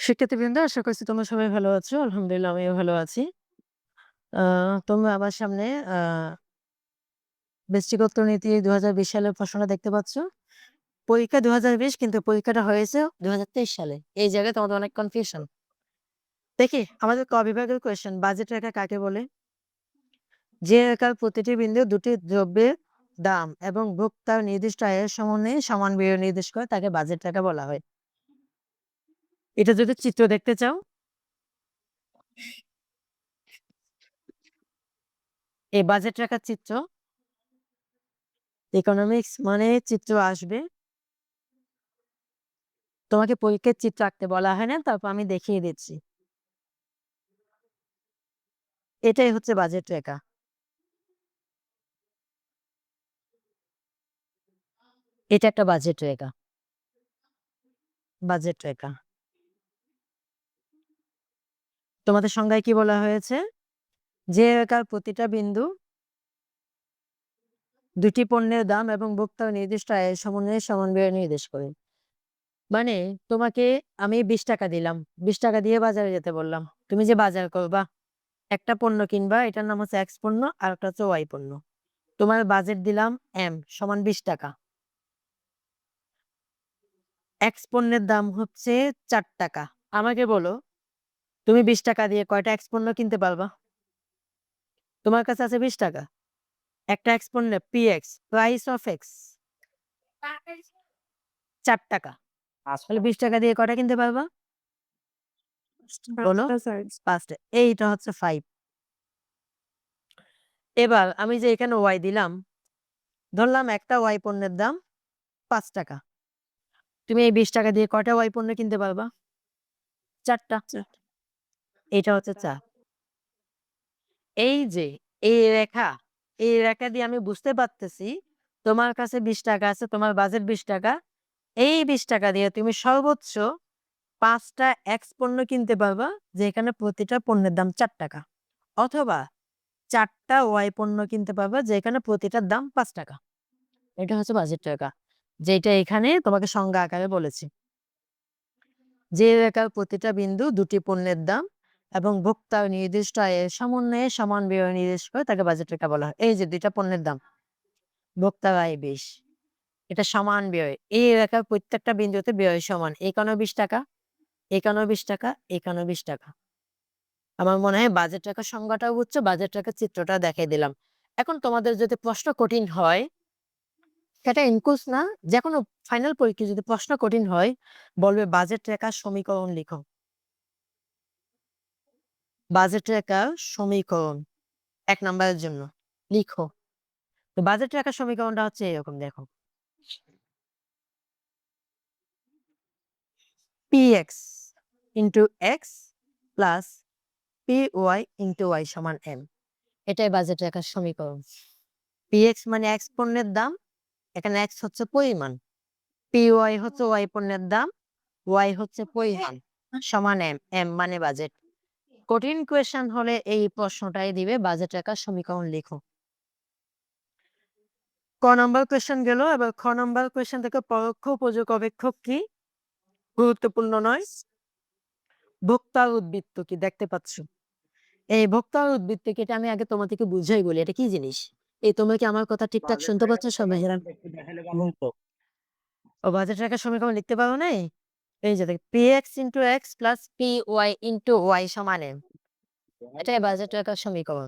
শিক্ষার্থীবৃন্দ, আশা করছি তোমরা সবাই ভালো আছো। আলহামদুলিল্লাহ আমিও ভালো আছি। আ তোমরা আমার সামনে আ ব্যষ্টিগত নীতি ২০২০ সালের প্রশ্নটা দেখতে পাচ্ছ। পরীক্ষা ২০২০ কিন্তু পরীক্ষাটা হয়েছে ২০২৩ সালে। এই জায়গায় তোমাদের অনেক কনফিউশন। দেখি আমাদের ক বিভাগের কোয়েশ্চেন, বাজেট রেখা কাকে বলে? যে রেখার প্রতিটি বিন্দু দুটি দ্রব্যের দাম এবং ভোক্তার নির্দিষ্ট আয়ের সমন্বয়ে সমান ব্যয় নির্দেশ করে তাকে বাজেট রেখা বলা হয়। এটা যদি চিত্র দেখতে চাও, এই বাজেট রেখার চিত্র, ইকোনমিক্স মানে চিত্র আসবে। তোমাকে পরীক্ষার চিত্র আঁকতে বলা হয় না, তারপর আমি দেখিয়ে দিচ্ছি। এটাই হচ্ছে বাজেট রেখা। এটা একটা বাজেট রেখা। বাজেট রেখা। তোমাদের সংজ্ঞায় কি বলা হয়েছে? যে রেখার প্রতিটা বিন্দু দুটি পণ্যের দাম এবং ভোক্তার নির্দিষ্ট আয়ের সমন্বয়ে সমান ব্যয় নির্দেশ করে। মানে তোমাকে আমি ২০ টাকা দিলাম। ২০ টাকা দিয়ে বাজারে যেতে বললাম। তুমি যে বাজার করবা, একটা পণ্য কিনবা, এটার নাম হচ্ছে এক্স পণ্য, আরেকটা হচ্ছে ওয়াই পণ্য। তোমার বাজেট দিলাম এম সমান ২০ টাকা। এক্স পণ্যের দাম হচ্ছে ৪ টাকা। আমাকে বলো, তুমি ২০ টাকা দিয়ে কয়টা এক্স পণ্য কিনতে পারবা? তোমার কাছে আছে ২০ টাকা। একটা এক্স পণ্যে PX, প্রাইস অফ এক্স, ৪ টাকা। আসলে ২০ টাকা দিয়ে কয়টা কিনতে পারবা? বলো। ৫ টা। এইটা হচ্ছে ৫। এবার আমি যে এখানে ওয়াই দিলাম, ধরলাম একটা ওয়াই পণ্যের দাম ৫ টাকা। তুমি এই ২০ টাকা দিয়ে কয়টা ওয়াই পণ্য কিনতে পারবা? ৪ টা। এটা হচ্ছে ৪। এই যে এই রেখা, এই রেখা দিয়ে আমি বুঝতে পারতেছি তোমার কাছে ২০ টাকা আছে, তোমার বাজেট ২০ টাকা। এই ২০ টাকা দিয়ে তুমি সর্বোচ্চ ৫ টা এক্স পণ্য কিনতে পারবা, যেখানে প্রতিটা পণ্যের দাম ৪ টাকা। অথবা ৪ টা ওয়াই পণ্য কিনতে পারবা, যেখানে প্রতিটার দাম ৫ টাকা। এটা হচ্ছে বাজেট রেখা। যেটা এখানে তোমাকে সংজ্ঞা আকারে বলেছি। যে রেখার প্রতিটা বিন্দু দুটি পণ্যের দাম এবং ভোক্তার নির্দিষ্ট আয়ের সমন্বয়ে সমান ব্যয় নির্দেশ করে তাকে বাজেট রেখা বলা হয়। এই যে ২ টা পণ্যের দাম, ভোক্তার আয় ২০, এটা সমান ব্যয়। এই রেখার প্রত্যেকটা বিন্দুতে ব্যয় সমান। এখানেও ২০ টাকা, এখানেও ২০ টাকা, এখানেও ২০ টাকা। আমার মনে হয় বাজেট রেখার সংজ্ঞাটাও বুঝছো, বাজেট রেখার চিত্রটা দেখাই দিলাম। এখন তোমাদের যদি প্রশ্ন কঠিন হয়, সেটা ইনকুস না, যেকোনো ফাইনাল পরীক্ষায় যদি প্রশ্ন কঠিন হয়, বলবে বাজেট রেখার সমীকরণ লিখো। বাজেট রেখার সমীকরণ ১ নাম্বারের জন্য লিখো। তো বাজেট রেখার সমীকরণটা হচ্ছে এরকম, দেখো। px into x plus py into y সমান m। এটাই বাজেট রেখার সমীকরণ। px মানে x পণ্যের দাম, এখানে x হচ্ছে পরিমাণ, py হচ্ছে y পণ্যের দাম, y হচ্ছে পরিমাণ, সমান m, m মানে বাজেট। কঠিন কোয়েশ্চেন হলে এই প্রশ্নটাই দিবে, বাজেট রেখার সমীকরণ লিখো। ক নম্বর কোয়েশ্চেন গেল। এবার খ নম্বর কোয়েশ্চেন থেকে পরোক্ষ উপযোগ অপেক্ষক কি? গুরুত্বপূর্ণ নয়। ভোক্তার উদ্বৃত্ত কি দেখতে পাচ্ছ? এই ভোক্তার উদ্বৃত্ত কি, এটা আমি আগে তোমাদেরকে বুঝাই বলি এটা কি জিনিস। এই তোমরা কি আমার কথা ঠিকঠাক শুনতে পাচ্ছ সবাই? ও বাজেট রেখার সমীকরণ লিখতে পারো নাই? এই যে দেখ, px into x plus py into y সমান m, এটাই বাজেট রেখার সমীকরণ।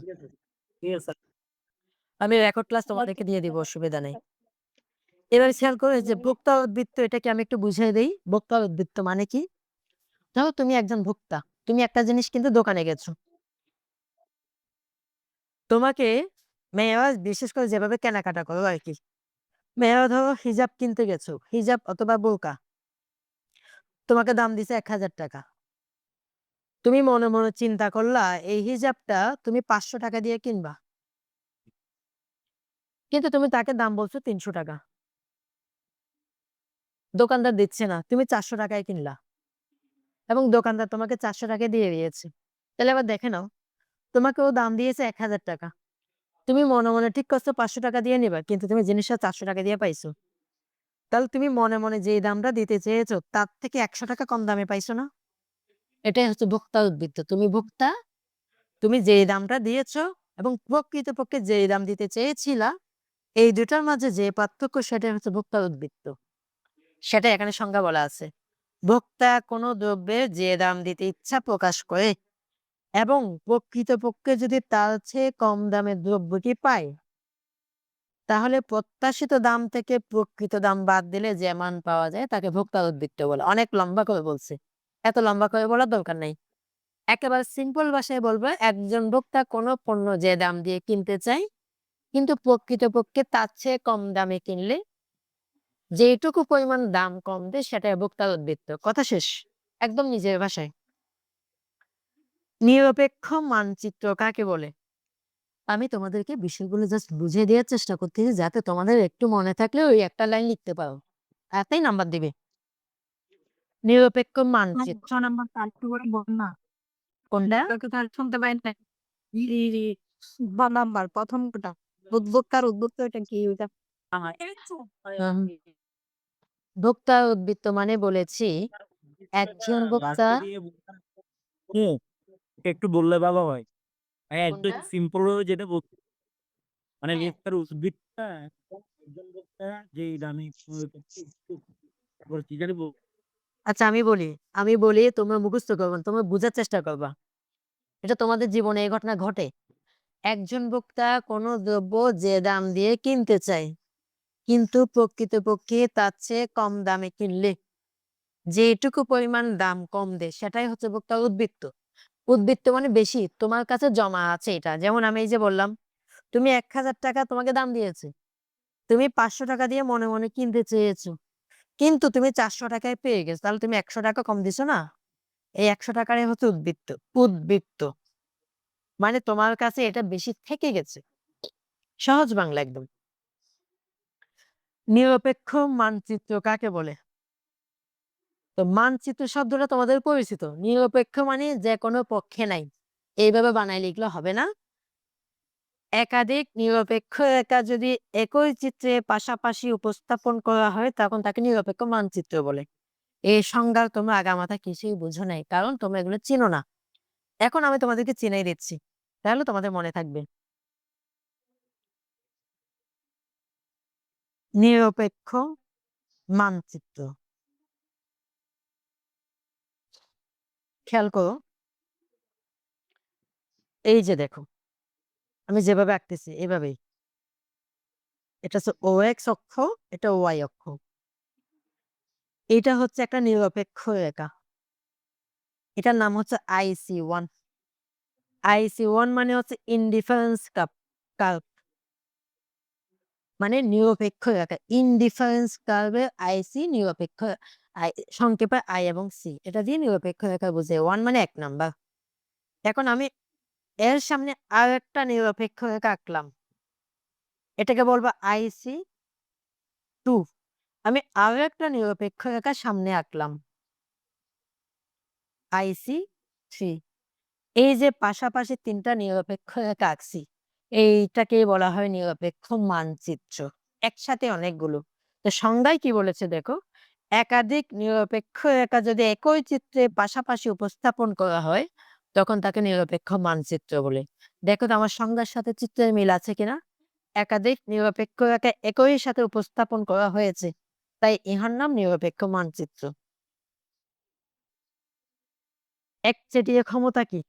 আমি রেকর্ড ক্লাস তোমাদেরকে দিয়ে দিব, অসুবিধা নেই। এবার খেয়াল করে যে ভোক্তা উদ্বৃত্ত, এটাকে আমি একটু বুঝিয়ে দেই। ভোক্তা উদ্বৃত্ত মানে কি? ধরো তুমি একজন ভোক্তা, তুমি একটা জিনিস কিন্তু দোকানে গেছো। তোমাকে মেয়েরা বিশেষ করে যেভাবে কেনাকাটা করো আর কি, মেয়েরা ধরো হিজাব কিনতে গেছো, হিজাব অথবা বোরকা, তোমাকে দাম দিছে ১,০০০ টাকা। তুমি মনে মনে চিন্তা করলা এই হিজাবটা তুমি ৫০০ টাকা দিয়ে কিনবা, কিন্তু তুমি তাকে দাম বলছো ৩০০ টাকা। দোকানদার দিচ্ছে না, তুমি ৪০০ টাকায় কিনলা এবং দোকানদার তোমাকে ৪০০ টাকায় দিয়ে দিয়েছে। তাহলে আবার দেখে নাও, তোমাকে ও দাম দিয়েছে ১,০০০ টাকা। তুমি মনে মনে ঠিক করছো ৫০০ টাকা দিয়ে নিবা, কিন্তু তুমি জিনিসটা ৪০০ টাকা দিয়ে পাইছো। তাহলে তুমি মনে মনে যেই দামটা দিতে চেয়েছো তার থেকে ১০০ টাকা কম দামে পাইছো না? এটাই হচ্ছে ভোক্তা উদ্বৃত্ত। তুমি ভোক্তা, তুমি যেই দামটা দিয়েছ এবং প্রকৃতপক্ষে যেই দাম দিতে চেয়েছিলা, এই দুটার মাঝে যে পার্থক্য সেটাই হচ্ছে ভোক্তা উদ্বৃত্ত। সেটা এখানে সংজ্ঞা বলা আছে। ভোক্তা কোনো দ্রব্যের যে দাম দিতে ইচ্ছা প্রকাশ করে এবং প্রকৃতপক্ষে যদি তার চেয়ে কম দামে দ্রব্যটি পায়, তাহলে প্রত্যাশিত দাম থেকে প্রকৃত দাম বাদ দিলে যে মান পাওয়া যায় তাকে ভোক্তা উদ্বৃত্ত বলে। অনেক লম্বা করে বলছে, এত লম্বা করে বলার দরকার নেই। একেবারে সিম্পল ভাষায় বলবো, একজন ভোক্তা কোনো পণ্য যে দাম দিয়ে কিনতে চায় কিন্তু প্রকৃতপক্ষে তার চেয়ে কম দামে কিনলে যেটুকু পরিমাণ দাম কম দেয় সেটাই ভোক্তার উদ্বৃত্ত। কথা শেষ, একদম নিজের ভাষায়। নিরপেক্ষ মানচিত্র কাকে বলে? আমি তোমাদেরকে বিষয়গুলো জাস্ট বুঝিয়ে দেওয়ার চেষ্টা করতেছি যাতে তোমাদের একটু মনে থাকলে ওই একটা লাইন লিখতে পারো, এতেই নাম্বার দিবে। নিরপেক্ষ মানচিত্র নাম্বার আরেকটু করে বল না। কোনটা? কাউকে তো আর শুনতে পাই নাই। বা নাম্বার প্রথমটা উদ্যোক্তার উদ্যোক্তা এটা কি ওইটা? ভোক্তা উদ্বৃত্ত মানে বলেছি একজন ভোক্তা। হুম, একটু বললে ভালো হয়। একদম কোনটা? সিম্পল ভাবে যেটা বলছি, মানে হ্যাঁ। লেখার উদ্ভিদটা একজন বক্তা যেই দামে কি জানি আচ্ছা আমি বলি তোমরা মুখস্থ করবা না, তোমরা বোঝার চেষ্টা করবা। এটা তোমাদের জীবনে এই ঘটনা ঘটে। একজন ভোক্তা কোনো দ্রব্য যে দাম দিয়ে কিনতে চায় কিন্তু প্রকৃতপক্ষে তার চেয়ে কম দামে কিনলে যেটুকু পরিমাণ দাম কম দেয় সেটাই হচ্ছে ভোক্তার উদ্বৃত্ত। উদ্বৃত্ত মানে বেশি তোমার কাছে জমা আছে এটা। যেমন আমি এই যে বললাম, তুমি ১,০০০ টাকা তোমাকে দাম দিয়েছে, তুমি ৫০০ টাকা দিয়ে মনে মনে কিনতে চেয়েছো কিন্তু তুমি ৪০০ টাকায় পেয়ে গেছো, তাহলে তুমি ১০০ টাকা কম দিছো না? এই ১০০ টাকারই হচ্ছে উদ্বৃত্ত। উদ্বৃত্ত মানে তোমার কাছে এটা বেশি থেকে গেছে। সহজ বাংলা একদম। নিরপেক্ষ মানচিত্র কাকে বলে? তো মানচিত্র শব্দটা তোমাদের পরিচিত। নিরপেক্ষ মানে যে কোনো পক্ষে নাই, এইভাবে বানাই লিখলে হবে না। একাধিক নিরপেক্ষ রেখা যদি একই চিত্রে পাশাপাশি উপস্থাপন করা হয় তখন তাকে নিরপেক্ষ মানচিত্র বলে। এই সংজ্ঞা তোমরা আগামাথা কিছুই বুঝো নাই, কারণ তোমরা এগুলো চিনো না। এখন আমি তোমাদেরকে চিনাই দিচ্ছি, তাহলে তোমাদের মনে থাকবে। নিরপেক্ষ মানচিত্র খেয়াল করো, এই যে দেখো আমি যেভাবে আঁকতেছি এভাবেই। এটা হচ্ছে ও এক্স অক্ষ, এটা ওয়াই অক্ষ। এটা হচ্ছে একটা নিরপেক্ষ রেখা, এটার নাম হচ্ছে IC1। IC1 মানে হচ্ছে ইনডিফারেন্স কার্ভ, মানে নিরপেক্ষ রেখা। ইনডিফারেন্স কার্ভের আইসি নিরপেক্ষ, সংক্ষেপে আই এবং সি, এটা দিয়ে নিরপেক্ষ রেখা বুঝে। 1 মানে 1 নাম্বার। এখন আমি এর সামনে আর একটা নিরপেক্ষ রেখা আঁকলাম, এটাকে বলবো IC2। আমি আরো একটা নিরপেক্ষ রেখা সামনে আঁকলাম, IC3। এই যে পাশাপাশি তিনটা নিরপেক্ষ রেখা আঁকছি, এইটাকেই বলা হয় নিরপেক্ষ মানচিত্র। একসাথে অনেকগুলো। তো সংজ্ঞায় কি বলেছে দেখো, একাধিক নিরপেক্ষ রেখা যদি একই চিত্রে পাশাপাশি উপস্থাপন করা হয় তখন তাকে নিরপেক্ষ মানচিত্র বলে। দেখো তো আমার সংজ্ঞার সাথে চিত্রের মিল আছে কিনা। একাধিক নিরপেক্ষ রেখা একই সাথে উপস্থাপন করা হয়েছে, তাই ইহার নাম নিরপেক্ষ মানচিত্র। একচেটিয়া ক্ষমতা কি?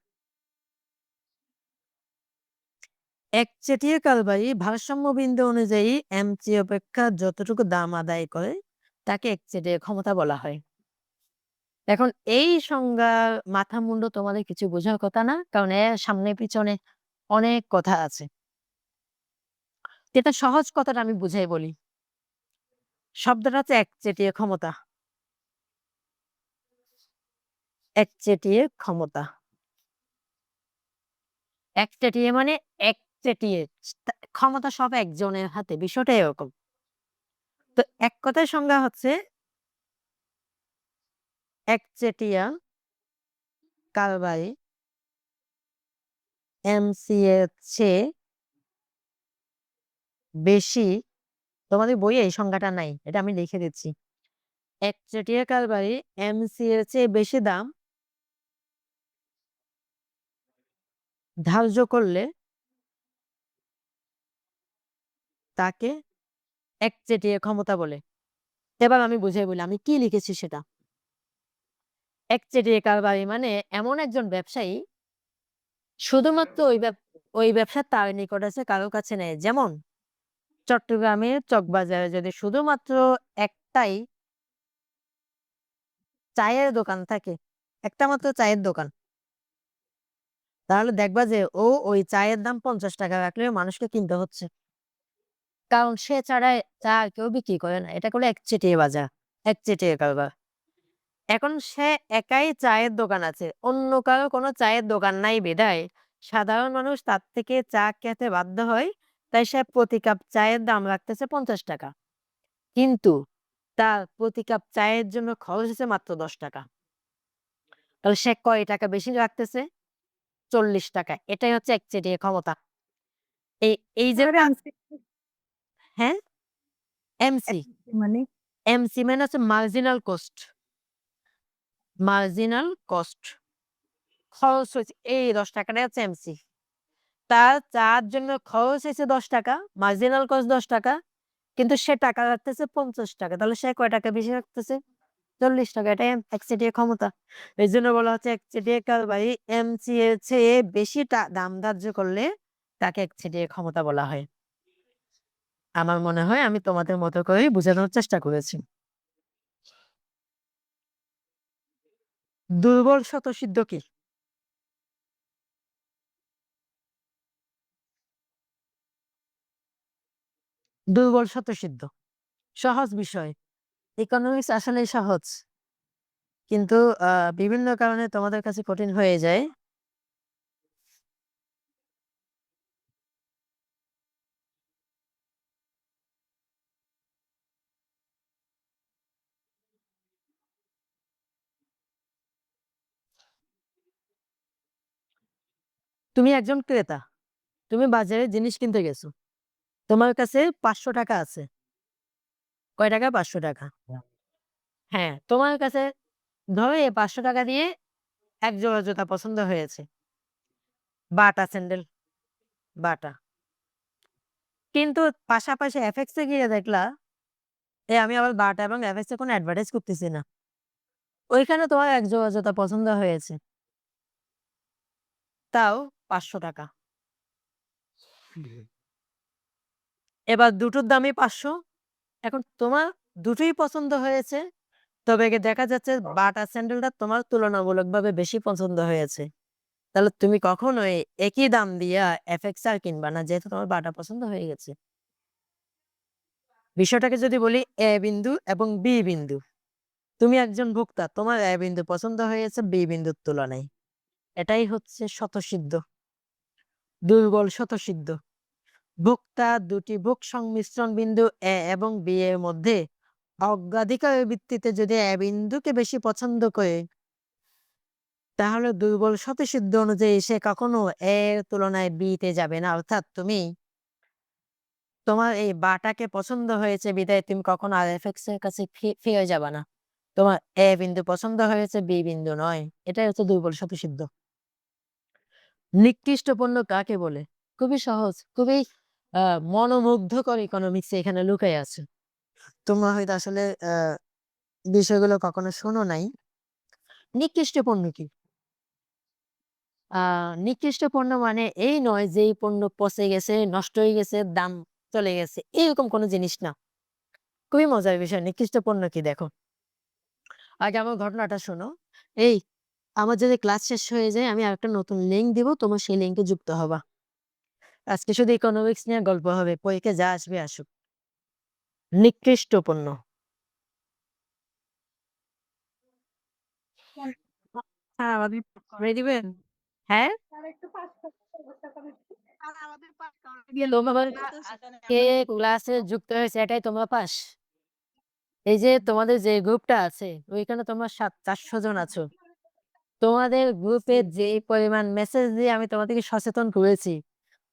একচেটিয়া কারবারি ভারসাম্য বিন্দু অনুযায়ী এমসি অপেক্ষা যতটুকু দাম আদায় করে তাকে একচেটিয়া ক্ষমতা বলা হয়। এখন এই সংজ্ঞার মাথা মুন্ডু তোমাদের কিছু বোঝার কথা না, কারণ এর সামনে পিছনে অনেক কথা আছে। এটা সহজ কথাটা আমি বুঝাই বলি। শব্দটা হচ্ছে একচেটিয়া ক্ষমতা। একচেটিয়া ক্ষমতা, একচেটিয়া মানে একচেটিয়া ক্ষমতা সব একজনের হাতে, বিষয়টা এরকম। তো এক কথায় সংজ্ঞা হচ্ছে একচেটিয়া কারবারি এমসি এর চেয়ে বেশি। তোমাদের বইয়ে এই সংজ্ঞাটা নাই, এটা আমি লিখে দিচ্ছি। একচেটিয়া কারবারি এমসি এর চেয়ে বেশি দাম ধার্য করলে তাকে একচেটিয়া ক্ষমতা বলে। এবার আমি বুঝিয়ে বলি আমি কি লিখেছি সেটা। একচেটিয়া কারবারি মানে এমন একজন ব্যবসায়ী শুধুমাত্র ওই ব্যবসা তার নিকট আছে, কারো কাছে নেই। যেমন চট্টগ্রামের চকবাজারে যদি শুধুমাত্র একটাই চায়ের দোকান থাকে, একটা মাত্র চায়ের দোকান, তাহলে দেখবা যে ওই চায়ের দাম ৫০ টাকা রাখলেও মানুষকে কিনতে হচ্ছে। কারণ সে ছাড়া চা আর কেউ বিক্রি করে না। এটা হলো একচেটিয়া বাজার, একচেটিয়া কারবার। এখন সে একাই চায়ের দোকান আছে। অন্য কারো কোনো চায়ের দোকান নাই বিধায় সাধারণ মানুষ তার থেকে চা খেতে বাধ্য হয়। তাই সে প্রতি কাপ চায়ের দাম রাখতেছে ৫০ টাকা। কিন্তু তার প্রতি কাপ চায়ের জন্য খরচ হচ্ছে মাত্র ১০ টাকা। তাহলে সে কয় টাকা বেশি রাখতেছে? ৪০ টাকা। এটাই হচ্ছে একচেটিয়া ক্ষমতা। এই এই যে হ্যাঁ? এমসি। মানে এমসি মানে হচ্ছে মার্জিনাল কস্ট। Marginal cost. খরচ হয়েছে এই ১০ টাকাটাই হচ্ছে এমসি। তার চা'র জন্য খরচ হয়েছে ১০ টাকা, মার্জিনাল কস্ট ১০ টাকা। কিন্তু সে টাকা রাখতেছে ৫০ টাকা। তাহলে সে কয় টাকা বেশি রাখতেছে? ৪০ টাকা। এটাই একচেটিয়া ক্ষমতা। এইজন্য বলা হচ্ছে একচেটিয়া কারবারি এমসি এর চেয়ে বেশি দাম ধার্য করলে তাকে একচেটিয়া ক্ষমতা বলা হয়। আমার মনে হয় আমি তোমাদের মতো করেই বুঝানোর চেষ্টা করেছি। দুর্বল স্বতঃসিদ্ধ কি? দুর্বল স্বতঃসিদ্ধ। সহজ বিষয়। ইকোনমিক্স আসলেই সহজ। কিন্তু বিভিন্ন কারণে তোমাদের কাছে কঠিন হয়ে যায়। তুমি একজন ক্রেতা। তুমি বাজারে জিনিস কিনতে গেছো। তোমার কাছে ৫০০ টাকা আছে। কয় টাকা? ৫০০ টাকা। হ্যাঁ, তোমার কাছে ধরো এই ৫০০ টাকা দিয়ে এক জোড়া জুতা পছন্দ হয়েছে। বাটা স্যান্ডেল, বাটা। কিন্তু পাশাপাশি এফএক্স এ গিয়ে দেখলা আমি আবার বাটা এবং এফএক্স এ কোনো অ্যাডভার্টাইজ করতেছি না। ওইখানে তোমার এক জোড়া জুতা পছন্দ হয়েছে। তাও ৫০০ টাকা। এবার দুটোর দামই ৫০০। এখন তোমার দুটোই পছন্দ হয়েছে। তবে দেখা যাচ্ছে বাটা স্যান্ডেলটা তোমার তুলনামূলকভাবে বেশি পছন্দ হয়েছে। তাহলে তুমি কখনোই একই দাম দিয়া এফএক্স আর কিনবা না, যেহেতু তোমার বাটা পছন্দ হয়ে গেছে। বিষয়টাকে যদি বলি এ বিন্দু এবং বি বিন্দু। তুমি একজন ভোক্তা, তোমার এ বিন্দু পছন্দ হয়েছে বি বিন্দুর তুলনায়। এটাই হচ্ছে স্বতঃসিদ্ধ। দুর্বল স্বতঃসিদ্ধ। ভোক্তা দুটি ভোগ সংমিশ্রণ বিন্দু এ এবং বি এর মধ্যে অগ্রাধিকারের ভিত্তিতে যদি এ বিন্দুকে বেশি পছন্দ করে, তাহলে দুর্বল স্বতঃসিদ্ধ অনুযায়ী সে কখনো এ এর তুলনায় বি তে যাবে না। অর্থাৎ তোমার এই বাটাকে পছন্দ হয়েছে বিধায় তুমি কখনো আর এফএক্স এর কাছে ফিরে যাবা না। তোমার এ বিন্দু পছন্দ হয়েছে, বি বিন্দু নয়। এটাই হচ্ছে দুর্বল স্বতঃসিদ্ধ। নিকৃষ্ট পণ্য কাকে বলে? খুবই সহজ, খুবই মনোমুগ্ধকর ইকোনমিক্স এখানে লুকাই আছে। তোমরা হয়তো আসলে বিষয়গুলো কখনো শোনো নাই। নিকৃষ্ট পণ্য কি? নিকৃষ্ট পণ্য মানে এই নয় যে এই পণ্য পচে গেছে, নষ্ট হয়ে গেছে, দাম চলে গেছে। এরকম কোনো জিনিস না। খুবই মজার বিষয়। নিকৃষ্ট পণ্য কি দেখো। আগে আমার ঘটনাটা শোনো। এই আমার যদি ক্লাস শেষ হয়ে যায় আমি আরেকটা নতুন লিঙ্ক দিব, তোমার সেই লিঙ্কে যুক্ত হবা। আজকে শুধু ইকোনমিক্স নিয়ে গল্প হবে। পরীক্ষায় যা আসবে আসুক। নিকৃষ্ট পণ্য। আমাদের করে দিবেন? হ্যাঁ? তোমরা আজকে ক্লাসে যুক্ত হয়েছে এটাই তোমরা পাস। এই যে তোমাদের যে গ্রুপটা আছে ওইখানে তোমরা 400 জন আছো। তোমাদের গ্রুপে যে পরিমাণ মেসেজ দিয়ে আমি তোমাদেরকে সচেতন করেছি,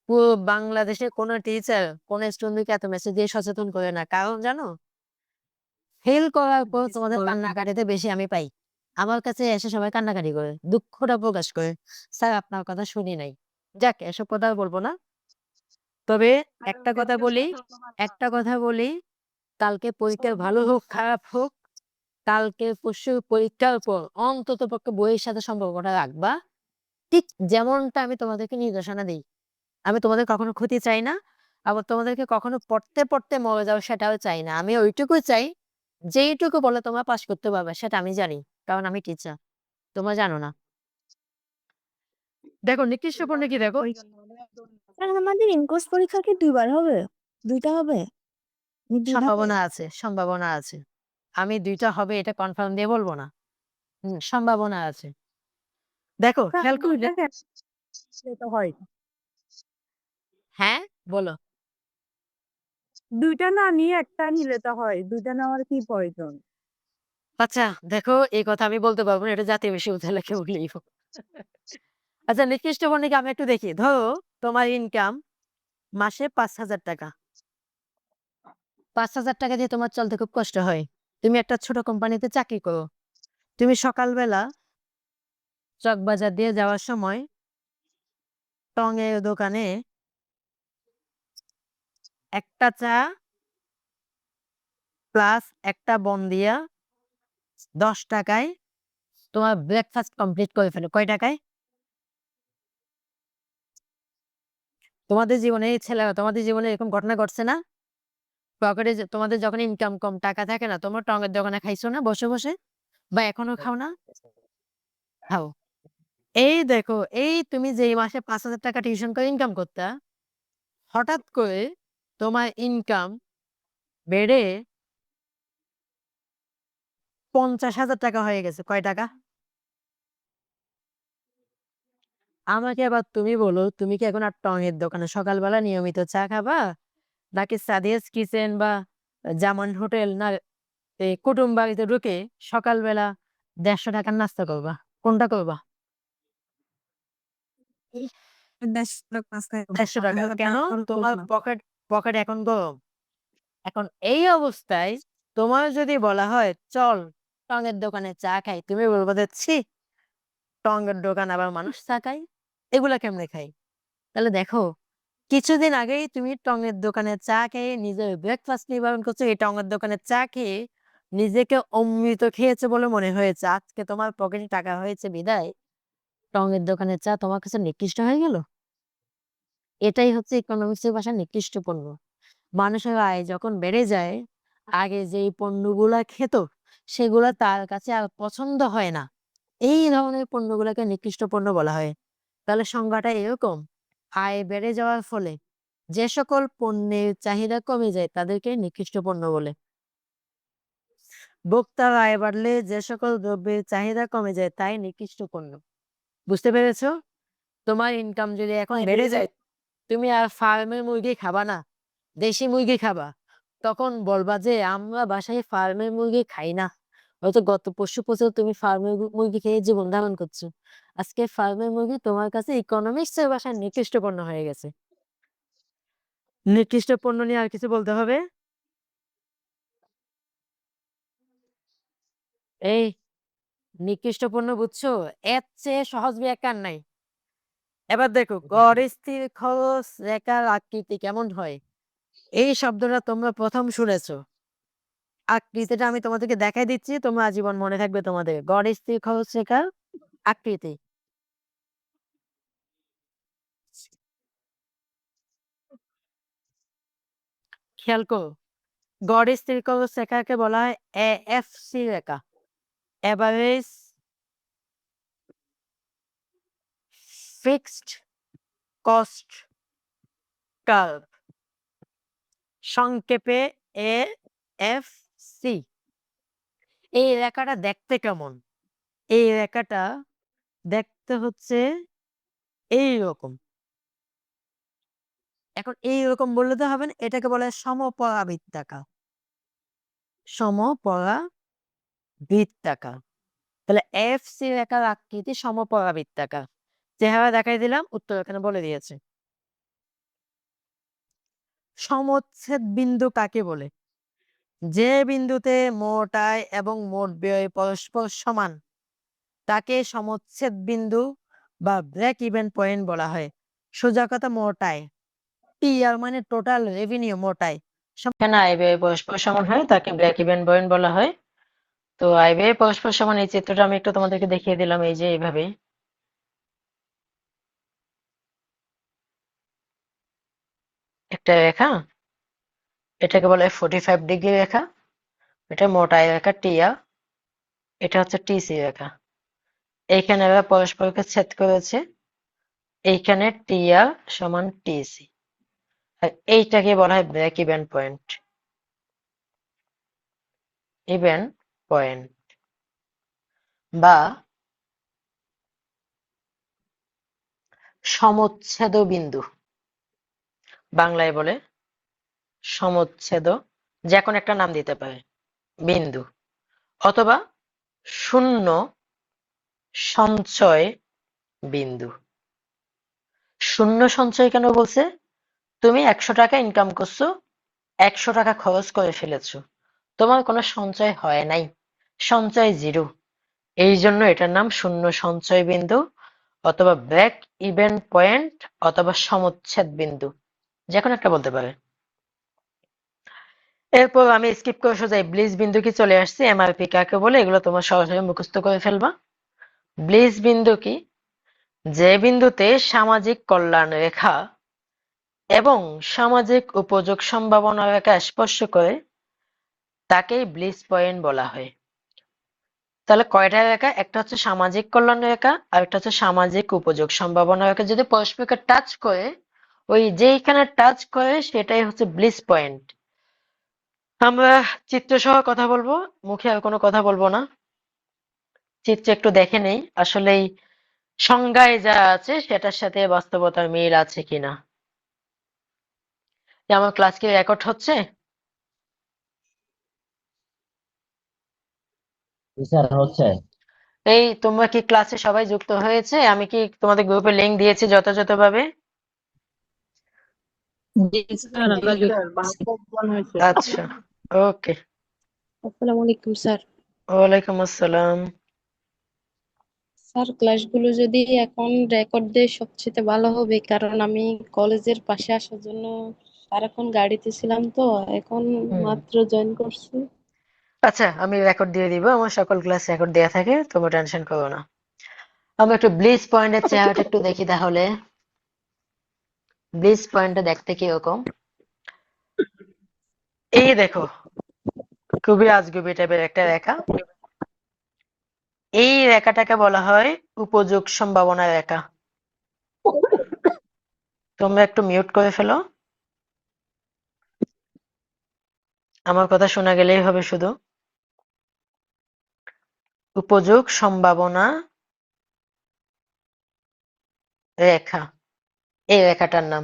পুরো বাংলাদেশে কোনো টিচার কোনো স্টুডেন্টকে এত মেসেজ দিয়ে সচেতন করে না। কারণ জানো? ফেল করার পর তোমাদের কান্নাকাটিতে বেশি আমি পাই। আমার কাছে এসে সবাই কান্নাকাটি করে, দুঃখটা প্রকাশ করে। স্যার আপনার কথা শুনি নাই। যাক এসব কথা আর বলবো না। তবে একটা কথা বলি, কালকে পরীক্ষা ভালো হোক, খারাপ হোক, কালকে পরশু পরীক্ষার পর অন্ততপক্ষে বইয়ের সাথে সম্পর্কটা রাখবা। ঠিক যেমনটা আমি তোমাদেরকে নির্দেশনা দেই। আমি তোমাদের কখনো ক্ষতি চাই না। আবার তোমাদেরকে কখনো পড়তে মরে যাও সেটাও চাই না। আমি ওইটুকু চাই, যেইটুকু বলে তোমরা পাস করতে পারবে সেটা আমি জানি। কারণ আমি টিচার। তোমরা জানো না। দেখো নিকৃষ্ট পণ্য কি দেখো? স্যার আমাদের ইনকোর্স পরীক্ষা কি ২ বার হবে? ২ টা হবে? ২ ধাপে? সম্ভাবনা আছে। আমি ২ টা হবে এটা কনফার্ম দিয়ে বলব না। সম্ভাবনা আছে। দেখো স্যার খেয়াল করলে সেটা হয়। হ্যাঁ, বলো। ২ টা না নিয়ে একটা নিলে তো হয়। ২ টা নেওয়ার কি প্রয়োজন? আচ্ছা দেখো এই কথা আমি বলতে পারব না। এটা জাতীয় বিশ্ববিদ্যালয়ে কেউ বললেই হোক। আচ্ছা নিকৃষ্ট পণ্যকে আমি একটু দেখি। ধরো তোমার ইনকাম মাসে ৳৫,০০০ ৳৫,০০০ দিয়ে তোমার চলতে খুব কষ্ট হয়। তুমি একটা ছোট কোম্পানিতে চাকরি করো। তুমি সকালবেলা চকবাজার দিয়ে যাওয়ার সময় টঙের দোকানে একটা চা প্লাস একটা বন দিয়া ৳১০ য় তোমার ব্রেকফাস্ট কমপ্লিট করে ফেলো। কয় টাকায়? তোমাদের জীবনে এই ছেলেরা তোমাদের জীবনে এরকম ঘটনা ঘটছে না? পকেটে যে তোমাদের যখন ইনকাম কম টাকা থাকে না, তোমরা টঙের দোকানে খাইছো না বসে? বা এখনো খাও না? খাও। এই দেখো, এই তুমি যেই মাসে ৳৫,০০০ টিউশন করে ইনকাম করতা, হঠাৎ করে তোমার ইনকাম বেড়ে ৳৫০,০০০ হয়ে গেছে। কয় টাকা? আমাকে এবার তুমি বলো, তুমি কি এখন আর টঙের দোকানে সকালবেলা নিয়মিত চা খাবা? নাকি সাদিয়াস কিচেন বা জামান হোটেল না এই কুটুম বাড়িতে ঢুকে সকালবেলা ৳১৫০ র নাস্তা করবা? কোনটা করবা? ৳১৫০ কেন? তোমার পকেট এখন গরম। এখন এই অবস্থায় তোমার যদি বলা হয়, "চল টঙের দোকানে চা খাই।" তুমি বলবা যে, "ছি! টঙের দোকান আবার মানুষ চা খায়? এগুলা কেমনে খায়?" তাহলে দেখো, কিছুদিন আগেই তুমি টঙের দোকানে চা খেয়ে নিজের ব্রেকফাস্ট নিবারণ করছো। এই টঙের দোকানে চা খেয়ে নিজেকে অমৃত খেয়েছো বলে মনে হয়েছে। আজকে তোমার পকেটে টাকা হয়েছে বিধায় টঙের দোকানের চা তোমার কাছে নিকৃষ্ট হয়ে গেল? এটাই হচ্ছে ইকোনমিক্স এর ভাষায় নিকৃষ্ট পণ্য। মানুষের আয় যখন বেড়ে যায়, আগে যেই পণ্যগুলা খেত, সেগুলা তার কাছে আর পছন্দ হয় না। এই ধরনের পণ্যগুলাকে নিকৃষ্ট পণ্য বলা হয়। তাহলে সংজ্ঞাটা এরকম, আয় বেড়ে যাওয়ার ফলে যে সকল পণ্যের চাহিদা কমে যায় তাদেরকে নিকৃষ্ট পণ্য বলে। ভোক্তার আয় বাড়লে যে সকল দ্রব্যের চাহিদা কমে যায় তাই নিকৃষ্ট পণ্য। বুঝতে পেরেছো? তোমার ইনকাম যদি এখন বেড়ে যায়, তুমি আর ফার্মের মুরগি খাবা না, দেশি মুরগি খাবা। তখন বলবা যে, "আমরা বাসায় ফার্মের মুরগি খাই না। হয়তো গত পরশু তুমি ফার্মের মুরগি খেয়ে জীবন ধারণ করছো। আজকে ফার্মের মুরগি তোমার কাছে ইকোনমিক্স এর ভাষায় নিকৃষ্ট পণ্য হয়ে গেছে।" নিকৃষ্ট পণ্য নিয়ে আর কিছু বলতে হবে? এই নিকৃষ্ট পণ্য বুঝছো? এর চেয়ে সহজ ব্যাখ্যা আর নাই। এবার দেখো, গড় স্থির খরচ রেখার আকৃতি কেমন হয়? এই শব্দটা তোমরা ১ম শুনেছো। আকৃতিটা আমি তোমাদেরকে দেখাই দিচ্ছি, তোমরা আজীবন মনে থাকবে তোমাদের। গড় স্থির খরচ রেখার আকৃতি। খেয়াল করো, গড় স্থির খরচ রেখাকে বলা হয় এএফসি রেখা। Average fixed cost curve. সংক্ষেপে এএফসি। এই রেখাটা দেখতে কেমন? এই রেখাটা দেখতে হচ্ছে এইরকম। এখন এইরকম বললে তো হবে না, এটাকে বলা হয় সমপরাবৃত্তাকার। সমপরাবৃত্তাকার। তাহলে এফসি রেখার আকৃতি সমপরাবৃত্তাকার। চেহারা দেখাই দিলাম, উত্তর এখানে বলে দিয়েছে। সমচ্ছেদ বিন্দু কাকে বলে? যে বিন্দুতে মোট আয় এবং মোট ব্যয় পরস্পর সমান তাকে সমচ্ছেদ বিন্দু বা ব্রেক ইভেন পয়েন্ট বলা হয়। সোজা কথা মোটায়। টিআর মানে টোটাল রেভিনিউ মোটায়। এখানে আয় ব্যয় পরস্পর সমান হয়, তাকে ব্রেক ইভেন পয়েন্ট বলা হয়। তো আয় ব্যয় পরস্পর সমান এই চিত্রটা আমি একটু তোমাদেরকে দেখিয়ে দিলাম, এই যে এইভাবে। একটা রেখা, এটাকে বলা হয় 45 ডিগ্রি রেখা, এটা মোটা আয় রেখা টিআর, এটা হচ্ছে টিসি রেখা। এইখানে এরা পরস্পরকে ছেদ করেছে, এইখানে টিআর সমান টিসি, আর এইটাকে বলা হয় break even point. Even point বা সমচ্ছেদ বিন্দু, বাংলায় বলে সমচ্ছেদ, যে কোনো একটা নাম দিতে পারে, বিন্দু, অথবা শূন্য সঞ্চয় বিন্দু। শূন্য সঞ্চয় কেন বলছে? তুমি 100 টাকা ইনকাম করছো, 100 টাকা খরচ করে ফেলেছো, তোমার কোনো সঞ্চয় হয় নাই, সঞ্চয় জিরো, এই জন্য এটার নাম শূন্য সঞ্চয় বিন্দু, অথবা ব্রেক ইভেন পয়েন্ট, অথবা সমচ্ছেদ বিন্দু, যে কোনো একটা বলতে পারে। এরপর আমি স্কিপ করে সোজা ব্লিজ বিন্দু কি চলে আসছি। এমআরপি কাকে বলে এগুলো তোমার সরাসরি মুখস্থ করে ফেলবা। ব্লিজ বিন্দু কি? যে বিন্দুতে সামাজিক কল্যাণ রেখা এবং সামাজিক উপযোগ সম্ভাবনা রেখা স্পর্শ করে তাকেই ব্লিজ পয়েন্ট বলা হয়। তাহলে কয়টা রেখা? একটা হচ্ছে সামাজিক কল্যাণ রেখা, আর একটা হচ্ছে সামাজিক উপযোগ সম্ভাবনা রেখা। যদি পরস্পরকে টাচ করে, ওই যেইখানে টাচ করে সেটাই হচ্ছে ব্লিজ পয়েন্ট। আমরা চিত্র সহ কথা বলবো, মুখে আর কোনো কথা বলবো না। চিত্র একটু দেখে নেই আসলেই সংজ্ঞায় যা আছে সেটার সাথে বাস্তবতার মিল আছে কিনা। আমার ক্লাস কি রেকর্ড হচ্ছে? স্যার হচ্ছে। এই তোমরা কি ক্লাসে সবাই যুক্ত হয়েছে? আমি কি তোমাদের গ্রুপে লিংক দিয়েছি যথাযথভাবে? আচ্ছা, ওকে। আসসালামু আলাইকুম স্যার। ওয়ালাইকুম আসসালাম। স্যার ক্লাসগুলো যদি এখন রেকর্ড দেয় সবচেয়ে ভালো হবে, কারণ আমি কলেজের পাশে আসার জন্য সারাক্ষণ গাড়িতে ছিলাম, তো এখন মাত্র জয়েন করছি। আচ্ছা, আমি রেকর্ড দিয়ে দিব, আমার সকল ক্লাস রেকর্ড দেয়া থাকে, তোমরা টেনশন করো না। আমরা একটু ব্লিজ পয়েন্টের চেহারাটা একটু দেখি তাহলে। ব্লিজ পয়েন্টটা দেখতে কিরকম? এই দেখো, খুবই আজগুবি টাইপের একটা রেখা। এই রেখাটাকে বলা হয় উপযোগ সম্ভাবনা রেখা। তোমরা একটু মিউট করে ফেলো, আমার কথা শোনা গেলেই হবে শুধু। উপযোগ সম্ভাবনা রেখা, এই রেখাটার নাম।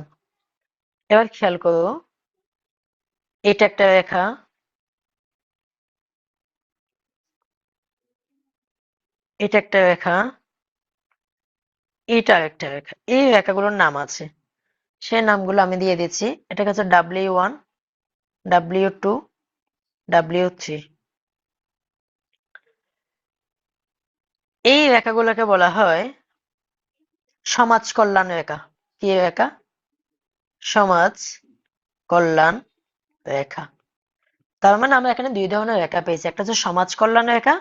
এবার খেয়াল করো, এটা একটা রেখা, এটা একটা রেখা, এটা একটা রেখা। এই রেখাগুলোর নাম আছে, সেই নামগুলো আমি দিয়ে দিচ্ছি। এটাকে হচ্ছে W1, W2, W3। এই রেখাগুলোকে বলা হয় সমাজ কল্যাণ রেখা। কি রেখা? সমাজ কল্যাণ রেখা। তার মানে আমরা এখানে দুই ধরনের রেখা পেয়েছি, একটা হচ্ছে সমাজ কল্যাণ রেখা।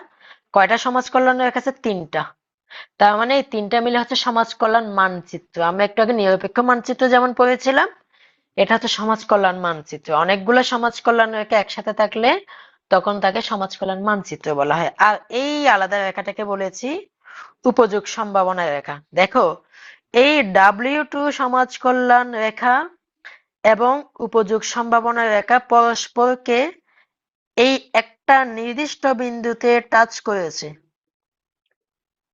কয়টা সমাজ কল্যাণ রেখা আছে? 3টা। তার মানে এই 3টা মিলে হচ্ছে সমাজ কল্যাণ মানচিত্র। আমরা একটু আগে নিরপেক্ষ মানচিত্র যেমন পড়েছিলাম, এটা হচ্ছে সমাজ কল্যাণ মানচিত্র। অনেকগুলো সমাজ কল্যাণ রেখা একসাথে থাকলে তখন তাকে সমাজ কল্যাণ মানচিত্র বলা হয়। আর এই আলাদা রেখাটাকে বলেছি উপযোগ সম্ভাবনা রেখা। দেখো, এই W2 সমাজ কল্যাণ রেখা এবং উপযোগ সম্ভাবনা রেখা পরস্পরকে এই একটা নির্দিষ্ট বিন্দুতে টাচ করেছে,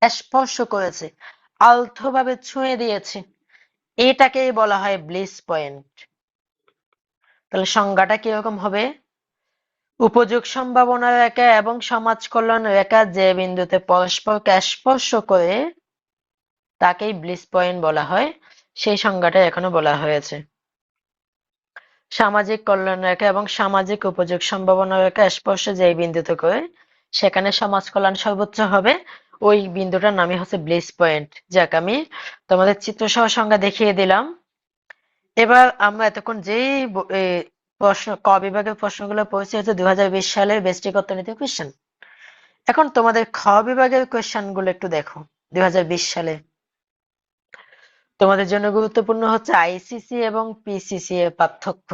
স্পর্শ করেছে, আলতোভাবে ছুঁয়ে দিয়েছে, এটাকেই বলা হয় ব্লিস পয়েন্ট। তাহলে সংজ্ঞাটা কিরকম হবে? উপযোগ সম্ভাবনা রেখা এবং সমাজ কল্যাণ রেখা যে বিন্দুতে পরস্পরকে স্পর্শ করে তাকেই ব্লিস পয়েন্ট বলা হয়। সেই সংজ্ঞাটা এখনো বলা হয়েছে। সামাজিক কল্যাণ রেখা এবং সামাজিক উপযোগ সম্ভাবনা রেখা স্পর্শ যে বিন্দুতে করে সেখানে সমাজ কল্যাণ সর্বোচ্চ হবে, ওই বিন্দুটার নামই হচ্ছে ব্লিস পয়েন্ট। যাক, আমি তোমাদের চিত্রসহ সংজ্ঞা দেখিয়ে দিলাম। এবার আমরা এতক্ষণ যেই প্রশ্ন ক বিভাগের প্রশ্নগুলো পড়েছি হচ্ছে 2020 সালের ব্যষ্টিক অর্থনীতি কোয়েশ্চেন। এখন তোমাদের খ বিভাগের কোয়েশ্চেন গুলো একটু দেখো। 2020 সালে তোমাদের জন্য গুরুত্বপূর্ণ হচ্ছে আইসিসি এবং পিসিসি এর পার্থক্য।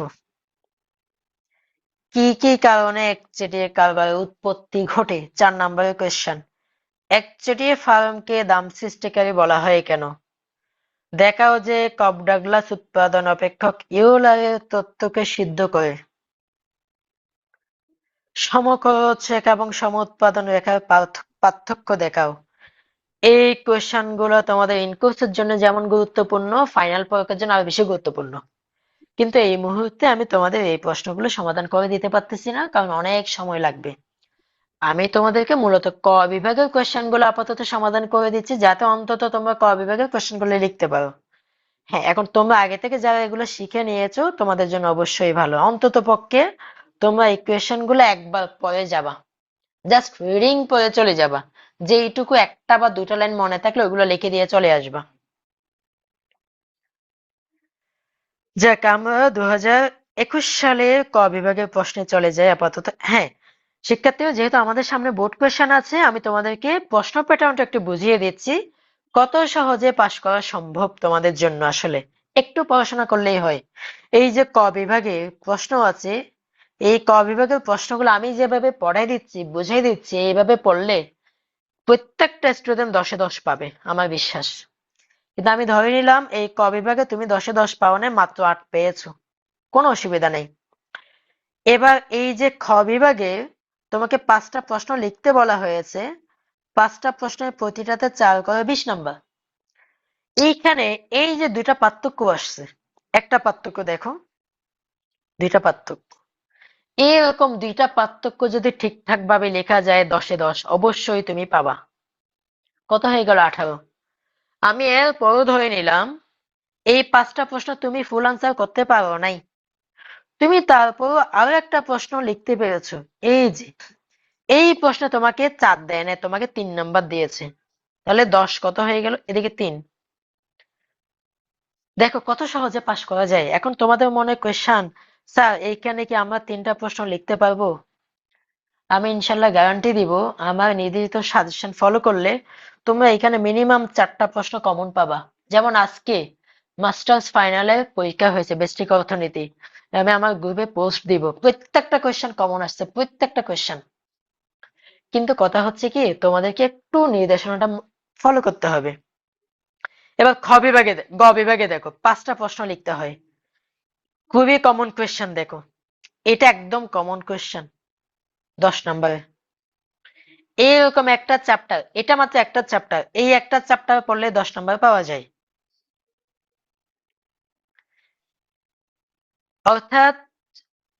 কি কি কারণে একচেটিয়া কারবারের উৎপত্তি ঘটে? 4 নম্বরের কোয়েশ্চেন। একচেটিয়া ফার্মকে দাম সৃষ্টিকারী বলা হয় কেন? দেখাও যে কব ডাগলাস উৎপাদন অপেক্ষক ইউলারের তত্ত্বকে সিদ্ধ করে। সমখরচ রেখা এবং সম উৎপাদন রেখার পার্থক্য দেখাও। এই কোয়েশ্চেন গুলো তোমাদের ইনকোর্সের জন্য যেমন গুরুত্বপূর্ণ, ফাইনাল পরীক্ষার জন্য আরো বেশি গুরুত্বপূর্ণ। কিন্তু এই মুহূর্তে আমি তোমাদের এই প্রশ্নগুলো সমাধান করে দিতে পারতেছি না, কারণ অনেক সময় লাগবে। আমি তোমাদেরকে মূলত ক বিভাগের কোয়েশ্চেন গুলো আপাতত সমাধান করে দিচ্ছি, যাতে অন্তত তোমরা ক বিভাগের কোয়েশ্চেন গুলো লিখতে পারো। হ্যাঁ, এখন তোমরা আগে থেকে যারা এগুলো শিখে নিয়েছো তোমাদের জন্য অবশ্যই ভালো। অন্তত পক্ষে তোমরা এই কোয়েশ্চেন গুলো একবার পড়ে যাবা, জাস্ট রিডিং পড়ে চলে যাবা, যে এইটুকু একটা বা দুটো লাইন মনে থাকলে ওইগুলো লিখে দিয়ে চলে আসবা। যাক, আমরা 2021 সালের ক বিভাগের প্রশ্নে চলে যাই আপাতত। হ্যাঁ শিক্ষার্থীরা, যেহেতু আমাদের সামনে বোর্ড কোয়েশ্চেন আছে, আমি তোমাদেরকে প্রশ্ন প্যাটার্নটা একটু বুঝিয়ে দিচ্ছি, কত সহজে পাশ করা সম্ভব তোমাদের জন্য। আসলে একটু পড়াশোনা করলেই হয়। এই যে ক বিভাগে প্রশ্ন আছে, এই ক বিভাগের প্রশ্নগুলো আমি যেভাবে পড়াই দিচ্ছি, বুঝাই দিচ্ছি, এইভাবে পড়লে প্রত্যেকটা স্টুডেন্ট 10-এ 10 পাবে, আমার বিশ্বাস। কিন্তু আমি ধরে নিলাম এই ক বিভাগে তুমি 10-এ 10 পাও না, মাত্র 8 পেয়েছো, কোনো অসুবিধা নেই। এবার এই যে খ বিভাগে তোমাকে 5টা প্রশ্ন লিখতে বলা হয়েছে, 5টা প্রশ্নের প্রতিটাতে 4 করে 20 নাম্বার। এইখানে এই যে দুইটা পার্থক্য আসছে, একটা পার্থক্য দেখো, দুইটা পার্থক্য, এরকম দুইটা পার্থক্য যদি ঠিকঠাক ভাবে লেখা যায় 10-এ 10, অবশ্যই তুমি পাবা। কত হয়ে গেল? 18। আমি এরপরও ধরে নিলাম এই 5টা প্রশ্ন তুমি ফুল আনসার করতে পারো নাই, তুমি তারপরও আরো একটা প্রশ্ন লিখতে পেরেছো। এই যে এই প্রশ্নে তোমাকে 4 দেয় না, তোমাকে 3 নাম্বার দিয়েছে, তাহলে 10 কত হয়ে গেল? এদিকে 3। দেখো কত সহজে পাশ করা যায়। এখন তোমাদের মনে কোয়েশ্চেন, স্যার এইখানে কি আমরা 3টা প্রশ্ন লিখতে পারবো? আমি ইনশাল্লাহ গ্যারান্টি দিব, আমার নির্ধারিত সাজেশন ফলো করলে তোমরা এখানে মিনিমাম 4টা প্রশ্ন কমন পাবা। যেমন আজকে মাস্টার্স ফাইনালের পরীক্ষা হয়েছে ব্যষ্টিক অর্থনীতি, আমি আমার গ্রুপে পোস্ট দিব, প্রত্যেকটা কোয়েশ্চেন কমন আসছে, প্রত্যেকটা কোয়েশ্চেন। কিন্তু কথা হচ্ছে কি, তোমাদেরকে একটু নির্দেশনাটা ফলো করতে হবে। এবার গ বিভাগে দেখো 5টা প্রশ্ন লিখতে হয়, খুবই কমন কোয়েশ্চেন। দেখো এটা একদম কমন কোয়েশ্চেন, 10 নম্বরে। এইরকম একটা চ্যাপ্টার, এটা মাত্র একটা চ্যাপ্টার, এই একটা চ্যাপ্টার পড়লে 10 নম্বর পাওয়া যায়। অর্থাৎ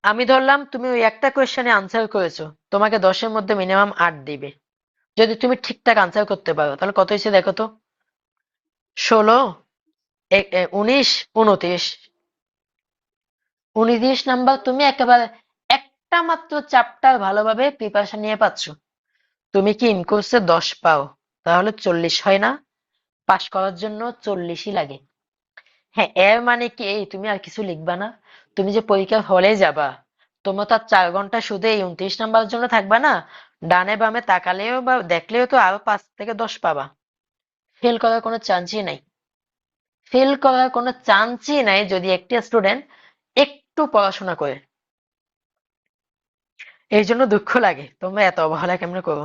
আমি ধরলাম তুমি ওই একটা কোয়েশ্চেনে আনসার করেছো, তোমাকে 10-এর মধ্যে মিনিমাম 8 দিবে। যদি তুমি ঠিকঠাক আনসার করতে পারো, তাহলে কত হয়েছে দেখো তো, 16, 19, 29, 29 নাম্বার তুমি একেবারে একটা মাত্র চ্যাপ্টার ভালোভাবে প্রিপারেশন নিয়ে পাচ্ছ। তুমি কি ইনকোর্সে 10 পাও, তাহলে 40 হয় না? পাশ করার জন্য 40ই লাগে। হ্যাঁ, এর মানে কি এই তুমি আর কিছু লিখবা না? তুমি যে পরীক্ষার হলে যাবা, তোমার তো আর 4 ঘন্টা শুধু এই 29 নাম্বারের জন্য থাকবা না। ডানে বামে তাকালেও বা দেখলেও তো আরো 5 থেকে 10 পাবা। ফেল করার কোনো চান্সই নাই, ফেল করার কোনো চান্সই নাই যদি একটি স্টুডেন্ট একটু পড়াশোনা করে। এই জন্য দুঃখ লাগে তোমরা এত অবহেলা কেমনে করো।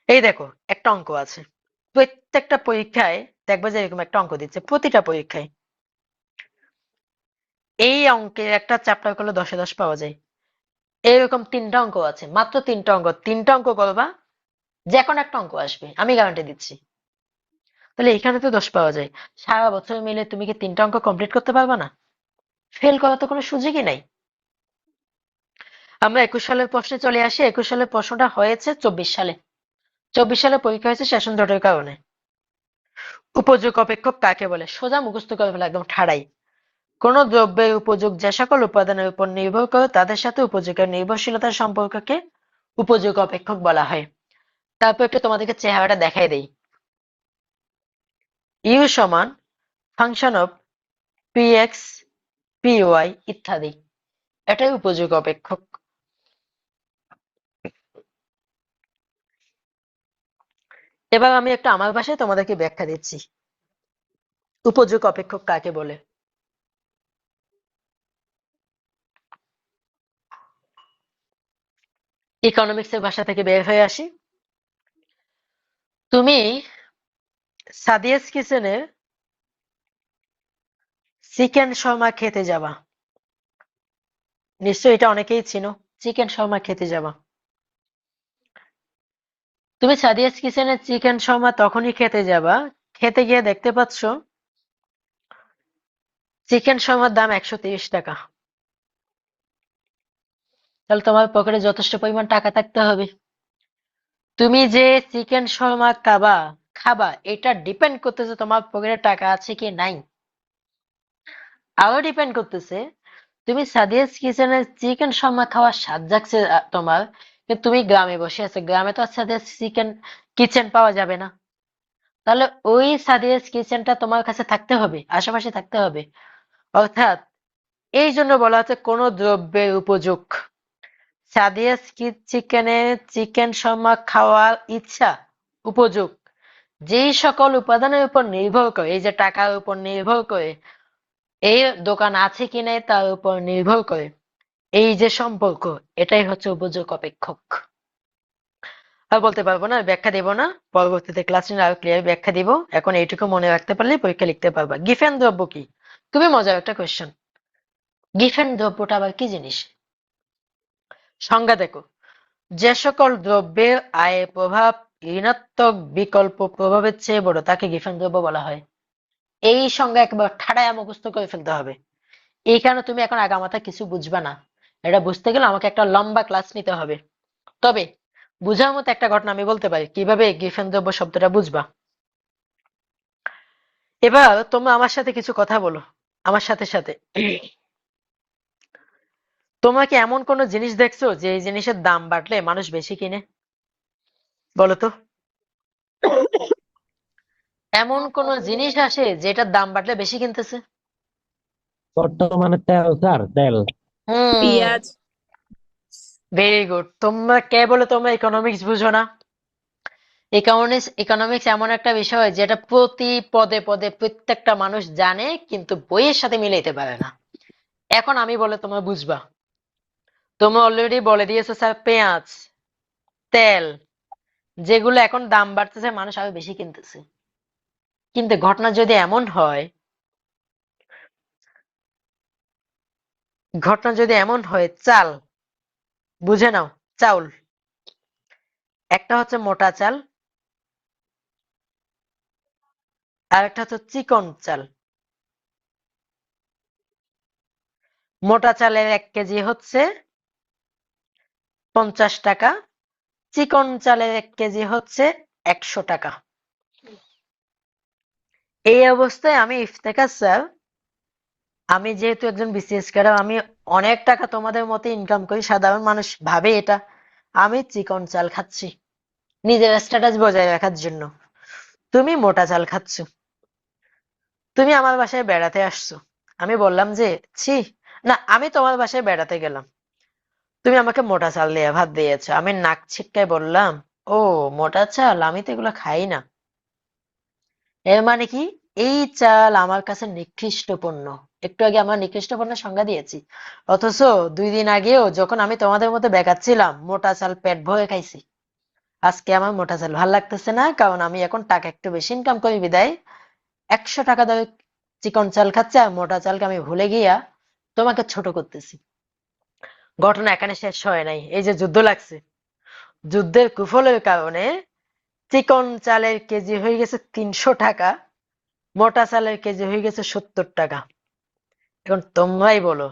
এই দেখো একটা অঙ্ক আছে, প্রত্যেকটা পরীক্ষায় দেখবা যে এরকম একটা অঙ্ক দিচ্ছে, প্রতিটা পরীক্ষায়। এই অঙ্কের একটা চ্যাপ্টার করলে 10-এ 10 পাওয়া যায়। এরকম 3টা অঙ্ক আছে, মাত্র 3টা অঙ্ক, 3টা অঙ্ক করবা, যে কোনো একটা অঙ্ক আসবে, আমি গ্যারান্টি দিচ্ছি। তাহলে এখানে তো 10 পাওয়া যায়। সারা বছর মিলে তুমি কি 3টা অঙ্ক কমপ্লিট করতে পারবা না? ফেল করার তো কোনো সুযোগই নাই। আমরা 21 সালের প্রশ্নে চলে আসি। 21 সালের প্রশ্নটা হয়েছে 24 সালে। 24 সালে পরীক্ষা হয়েছে সেশন জটের কারণে। উপযোগ অপেক্ষক কাকে বলে? সোজা মুখস্থ করে ফেলা, একদম ঠাড়াই। কোন দ্রব্যের উপযোগ যে সকল উপাদানের উপর নির্ভর করে তাদের সাথে উপযোগের নির্ভরশীলতার সম্পর্ককে উপযোগ অপেক্ষক বলা হয়। তারপর একটু তোমাদেরকে চেহারাটা দেখাই দেই। ইউ সমান function of p x p y ইত্যাদি, এটাই উপযোগ অপেক্ষক। এবার আমি একটু আমার ভাষায় তোমাদেরকে ব্যাখ্যা দিচ্ছি উপযোগ অপেক্ষক কাকে বলে। ইকোনমিক্স এর ভাষা থেকে বের হয়ে আসি। তুমি সাদিয়াস কিচেনের চিকেন শর্মা খেতে যাবা, নিশ্চয়ই এটা অনেকেই চিনো, চিকেন শর্মা খেতে যাবা। তুমি সাদিয়াস কিচেনের চিকেন শর্মা তখনই খেতে যাবা, খেতে গিয়ে দেখতে পাচ্ছ চিকেন শর্মার দাম 130 টাকা। তাহলে তোমার পকেটে যথেষ্ট পরিমাণ টাকা থাকতে হবে। তুমি যে চিকেন শর্মা খাবা এটা ডিপেন্ড করতেছে তোমার পকেটে টাকা আছে কি নাই। আরো ডিপেন্ড করতেছে তুমি সাদিয়াস কিচেনের চিকেন শর্মা খাওয়ার স্বাদ জাগছে তোমার, কিন্তু তুমি গ্রামে বসে আছো, গ্রামে তো আর সাদিয়াস কিচেন পাওয়া যাবে না। তাহলে ওই সাদিয়াস কিচেনটা তোমার কাছে থাকতে হবে, আশেপাশে থাকতে হবে। অর্থাৎ এই জন্য বলা হচ্ছে কোন দ্রব্যের উপযোগ। সাদিয়াস চিকেনের চিকেন শর্মা খাওয়ার ইচ্ছা উপযোগ যেই সকল উপাদানের উপর নির্ভর করে, এই যে টাকার উপর নির্ভর করে, এই দোকান আছে কি নাই তার উপর নির্ভর করে, এই যে সম্পর্ক, এটাই হচ্ছে উপযোগ অপেক্ষক। আর বলতে পারবো না, ব্যাখ্যা দিব না, পরবর্তীতে ক্লাস নিয়ে আরো ক্লিয়ার ব্যাখ্যা দিব। এখন এইটুকু মনে রাখতে পারলে পরীক্ষা লিখতে পারবা। গিফেন দ্রব্য কি? খুবই মজার একটা কোয়েশ্চেন। গিফেন দ্রব্যটা আবার কি জিনিস? সংজ্ঞা দেখো, যে সকল দ্রব্যের আয়ের প্রভাব ঋণাত্মক বিকল্প প্রভাবের চেয়ে বড় তাকে গিফেন দ্রব্য বলা হয়। এই সংজ্ঞা একবার ঠাড়ায় মুখস্থ করে ফেলতে হবে। এই কারণে তুমি এখন আগামাথা কিছু বুঝবা না, এটা বুঝতে গেলে আমাকে একটা লম্বা ক্লাস নিতে হবে। তবে বুঝার মতো একটা ঘটনা আমি বলতে পারি কিভাবে গিফেন দ্রব্য শব্দটা বুঝবা। এবার তোমরা আমার সাথে কিছু কথা বলো, আমার সাথে সাথে। তোমরা কি এমন কোন জিনিস দেখছো যে এই জিনিসের দাম বাড়লে মানুষ বেশি কিনে? বলো তো, এমন কোন জিনিস আসে যেটার দাম বাড়লে বেশি কিনতেছে? বর্তমানে তেল, স্যার, তেল। হুম, পেঁয়াজ। Very good. তোমরা কে বলে তোমরা ইকোনমিক্স বুঝো না? ইকোনমিক্স এমন একটা বিষয় যেটা প্রতি পদে পদে প্রত্যেকটা মানুষ জানে, কিন্তু বইয়ের সাথে মিলাইতে পারে না। এখন আমি বলে তোমরা বুঝবা। তোমরা অলরেডি বলে দিয়েছো স্যার, পেঁয়াজ, তেল, যেগুলো এখন দাম বাড়তেছে মানুষ আরো বেশি কিনতেছে। কিন্তু ঘটনা যদি এমন হয়, চাল, বুঝে নাও, চাউল, একটা হচ্ছে মোটা চাল আর একটা হচ্ছে চিকন চাল। মোটা চালের 1 কেজি হচ্ছে 50 টাকা, চিকন চালের 1 কেজি হচ্ছে 100 টাকা। এই অবস্থায় আমি ইফতেখার স্যার, আমি যেহেতু একজন বিসিএস ক্যাডার, আমি অনেক টাকা তোমাদের মতো ইনকাম করি, সাধারণ মানুষ ভাবে এটা, আমি চিকন চাল খাচ্ছি নিজের স্ট্যাটাস বজায় রাখার জন্য। তুমি মোটা চাল খাচ্ছ। তুমি আমার বাসায় বেড়াতে আসছো, আমি বললাম যে ছি না, আমি তোমার বাসায় বেড়াতে গেলাম, তুমি আমাকে মোটা চাল দিয়ে ভাত দিয়েছো, আমি নাক ছিটকায় বললাম, ও মোটা চাল, আমি তো এগুলো খাই না। এর মানে কি, এই চাল আমার কাছে নিকৃষ্ট পণ্য। একটু আগে আমরা নিকৃষ্ট পণ্যের সংজ্ঞা দিয়েছি, অথচ 2 দিন আগেও যখন আমি তোমাদের মধ্যে বেকাচ্ছিলাম মোটা চাল পেট ভরে খাইছি। আজকে আমার মোটা চাল ভাল লাগতেছে না, কারণ আমি এখন টাকা একটু বেশি ইনকাম করি বিদায় 100 টাকা দামে চিকন চাল খাচ্ছে, আর মোটা চালকে আমি ভুলে গিয়া তোমাকে ছোট করতেছি। ঘটনা এখানে শেষ হয় নাই, এই যে যুদ্ধ লাগছে, যুদ্ধের কুফলের কারণে চিকন চালের কেজি হয়ে গেছে 300 টাকা, মোটা চালের কেজি হয়ে গেছে 70 টাকা। এখন তোমরাই বলো,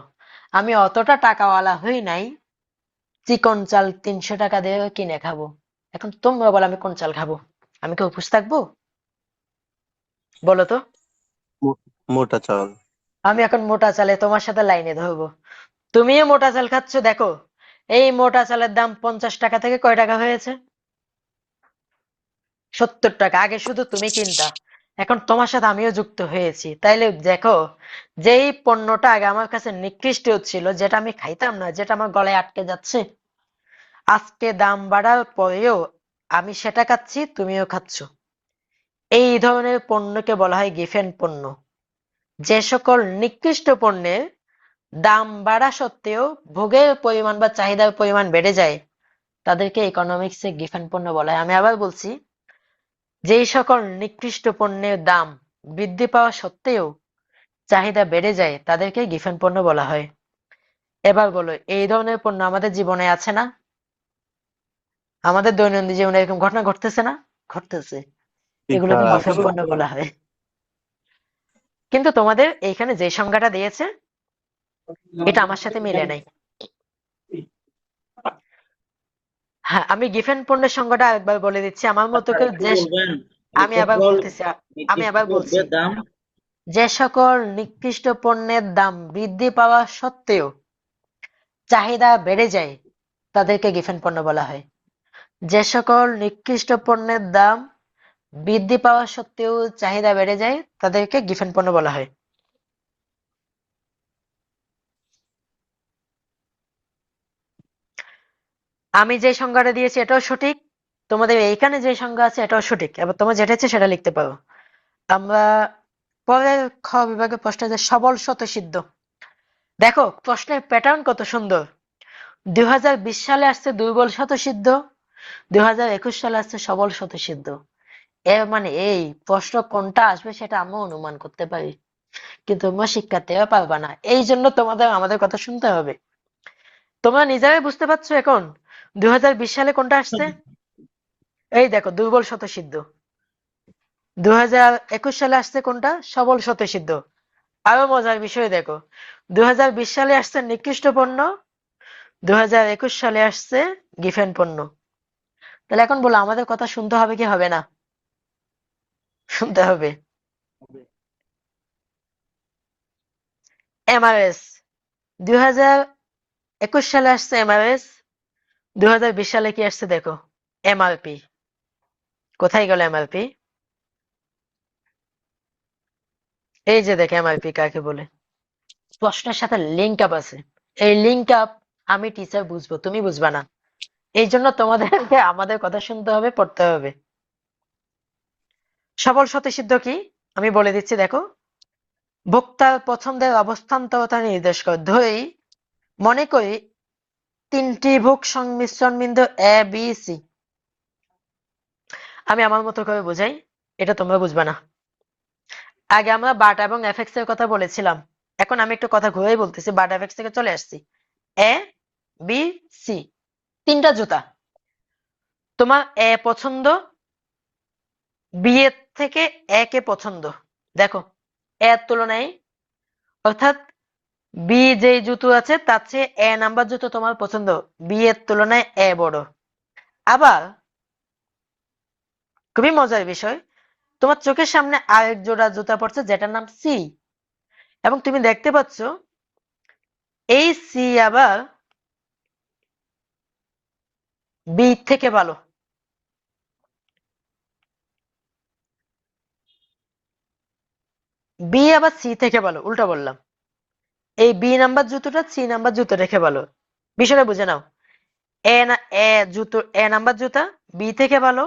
আমি অতটা টাকাওয়ালা হই নাই চিকন চাল 300 টাকা দিয়ে কিনে খাবো। এখন তোমরা বলো আমি কোন চাল খাবো? আমি কি উপোস থাকবো? বলো তো। মোটা চাল। আমি এখন মোটা চালে তোমার সাথে লাইনে ধরবো। তুমিও মোটা চাল খাচ্ছ, দেখো এই মোটা চালের দাম 50 টাকা থেকে কয় টাকা হয়েছে? 70 টাকা। আগে শুধু তুমি কিনতা, এখন তোমার সাথে আমিও যুক্ত হয়েছি। তাইলে দেখো, যেই পণ্যটা আগে আমার কাছে নিকৃষ্ট ছিল, যেটা আমি খাইতাম না, যেটা আমার গলায় আটকে যাচ্ছে, আজকে দাম বাড়ার পরেও আমি সেটা খাচ্ছি, তুমিও খাচ্ছ। এই ধরনের পণ্যকে বলা হয় গিফেন পণ্য। যে সকল নিকৃষ্ট পণ্যের দাম বাড়া সত্ত্বেও ভোগের পরিমাণ বা চাহিদার পরিমাণ বেড়ে যায়, তাদেরকে ইকোনমিক্সে গিফেন পণ্য বলা হয়। আমি আবার বলছি, যেই সকল নিকৃষ্ট পণ্যের দাম বৃদ্ধি পাওয়া সত্ত্বেও চাহিদা বেড়ে যায়, তাদেরকে গিফেন পণ্য বলা হয়। এবার বলো, এই ধরনের পণ্য আমাদের জীবনে আছে না? আমাদের দৈনন্দিন জীবনে এরকম ঘটনা ঘটতেছে না? ঘটতেছে। এগুলোকে পিঠা গিফেন পণ্য বলা হয়। কিন্তু তোমাদের এইখানে যে সংজ্ঞাটা দিয়েছে, এটা আমার সাথে মিলে নাই। হ্যাঁ, আমি গিফেন পণ্যের সংজ্ঞাটা একবার বলে দিচ্ছি আমার মতো করে। একটু যে বলবেন আমি আবার বলতেছি, আমি আবার বলছি, দাম? যে সকল নিকৃষ্ট পণ্যের দাম বৃদ্ধি পাওয়া সত্ত্বেও চাহিদা বেড়ে যায়, তাদেরকে গিফেন পণ্য বলা হয়। যে সকল নিকৃষ্ট পণ্যের দাম বৃদ্ধি পাওয়া সত্ত্বেও চাহিদা বেড়ে যায়, তাদেরকে গিফেন পণ্য বলা হয়। আমি যে সংজ্ঞাটা দিয়েছি এটাও সঠিক, তোমাদের এইখানে যে সংজ্ঞা আছে এটাও সঠিক। এবার তোমার যেটা ইচ্ছে সেটা লিখতে পারো। আমরা পরের খ বিভাগের প্রশ্ন যে সবল স্বতঃসিদ্ধ। দেখো প্রশ্নের প্যাটার্ন কত সুন্দর। 2020 সালে আসছে দুর্বল স্বতঃসিদ্ধ, 2021 সালে আসছে সবল স্বতঃসিদ্ধ। এর মানে এই প্রশ্ন কোনটা আসবে সেটা আমরা অনুমান করতে পারি, কিন্তু তোমরা শিক্ষার্থীরা পারবা না। এই জন্য তোমাদের আমাদের কথা শুনতে হবে। তোমরা নিজেরাই বুঝতে পারছো এখন 2020 সালে কোনটা আসছে। এই দেখো দুর্বল স্বতঃসিদ্ধ। 2021 সালে আসছে কোনটা? সবল স্বতঃসিদ্ধ। আরো মজার বিষয় দেখো, 2020 সালে আসছে নিকৃষ্ট পণ্য, 2021 সালে আসছে গিফেন পণ্য। তাহলে এখন বলো আমাদের কথা শুনতে হবে কি হবে না? শুনতে হবে। এমআরএস 2021 সালে আসছে এমআরএস, 2020 সালে কি আসছে দেখো, এমআরপি। কোথায় গেল এমআরপি? এই যে দেখো এমআরপি কাকে বলে। প্রশ্নের সাথে লিঙ্ক আপ আছে। এই লিঙ্ক আপ আমি টিচার বুঝবো, তুমি বুঝবা না। এই জন্য তোমাদেরকে আমাদের কথা শুনতে হবে, পড়তে হবে। সবল স্বতঃসিদ্ধ কি আমি বলে দিচ্ছি দেখো। ভোক্তার পছন্দের অবস্থান্তরতা নির্দেশ করে। ধরি মনে করি তিনটি ভোগ সংমিশ্রণ বিন্দু এ বি সি। আমি আমার মতো করে বুঝাই, এটা তোমরা বুঝবা না। আগে আমরা বাটা এবং এফএক্স এর কথা বলেছিলাম, এখন আমি একটু কথা ঘুরেই বলতেছি, বাটা এফএক্স থেকে চলে আসছি। এ বি সি, তিনটা জুতা। তোমার এ পছন্দ, বি এর থেকে এ কে পছন্দ। দেখো এর তুলনায়, অর্থাৎ বি যে জুতো আছে তার চেয়ে এ নাম্বার জুতো তোমার পছন্দ, বি এর তুলনায় এ বড়। আবার খুবই মজার বিষয়, তোমার চোখের সামনে আরেক জোড়া জুতা পড়ছে যেটার নাম সি, এবং তুমি দেখতে পাচ্ছ এই সি আবার বি থেকে ভালো। বি আবার সি থেকে ভালো, উল্টা বললাম। এই বি নাম্বার জুতোটা সি নাম্বার জুতো রেখে ভালো। বিষয়টা বুঝে নাও। এ না এ জুতো, এ নাম্বার জুতা বি থেকে ভালো,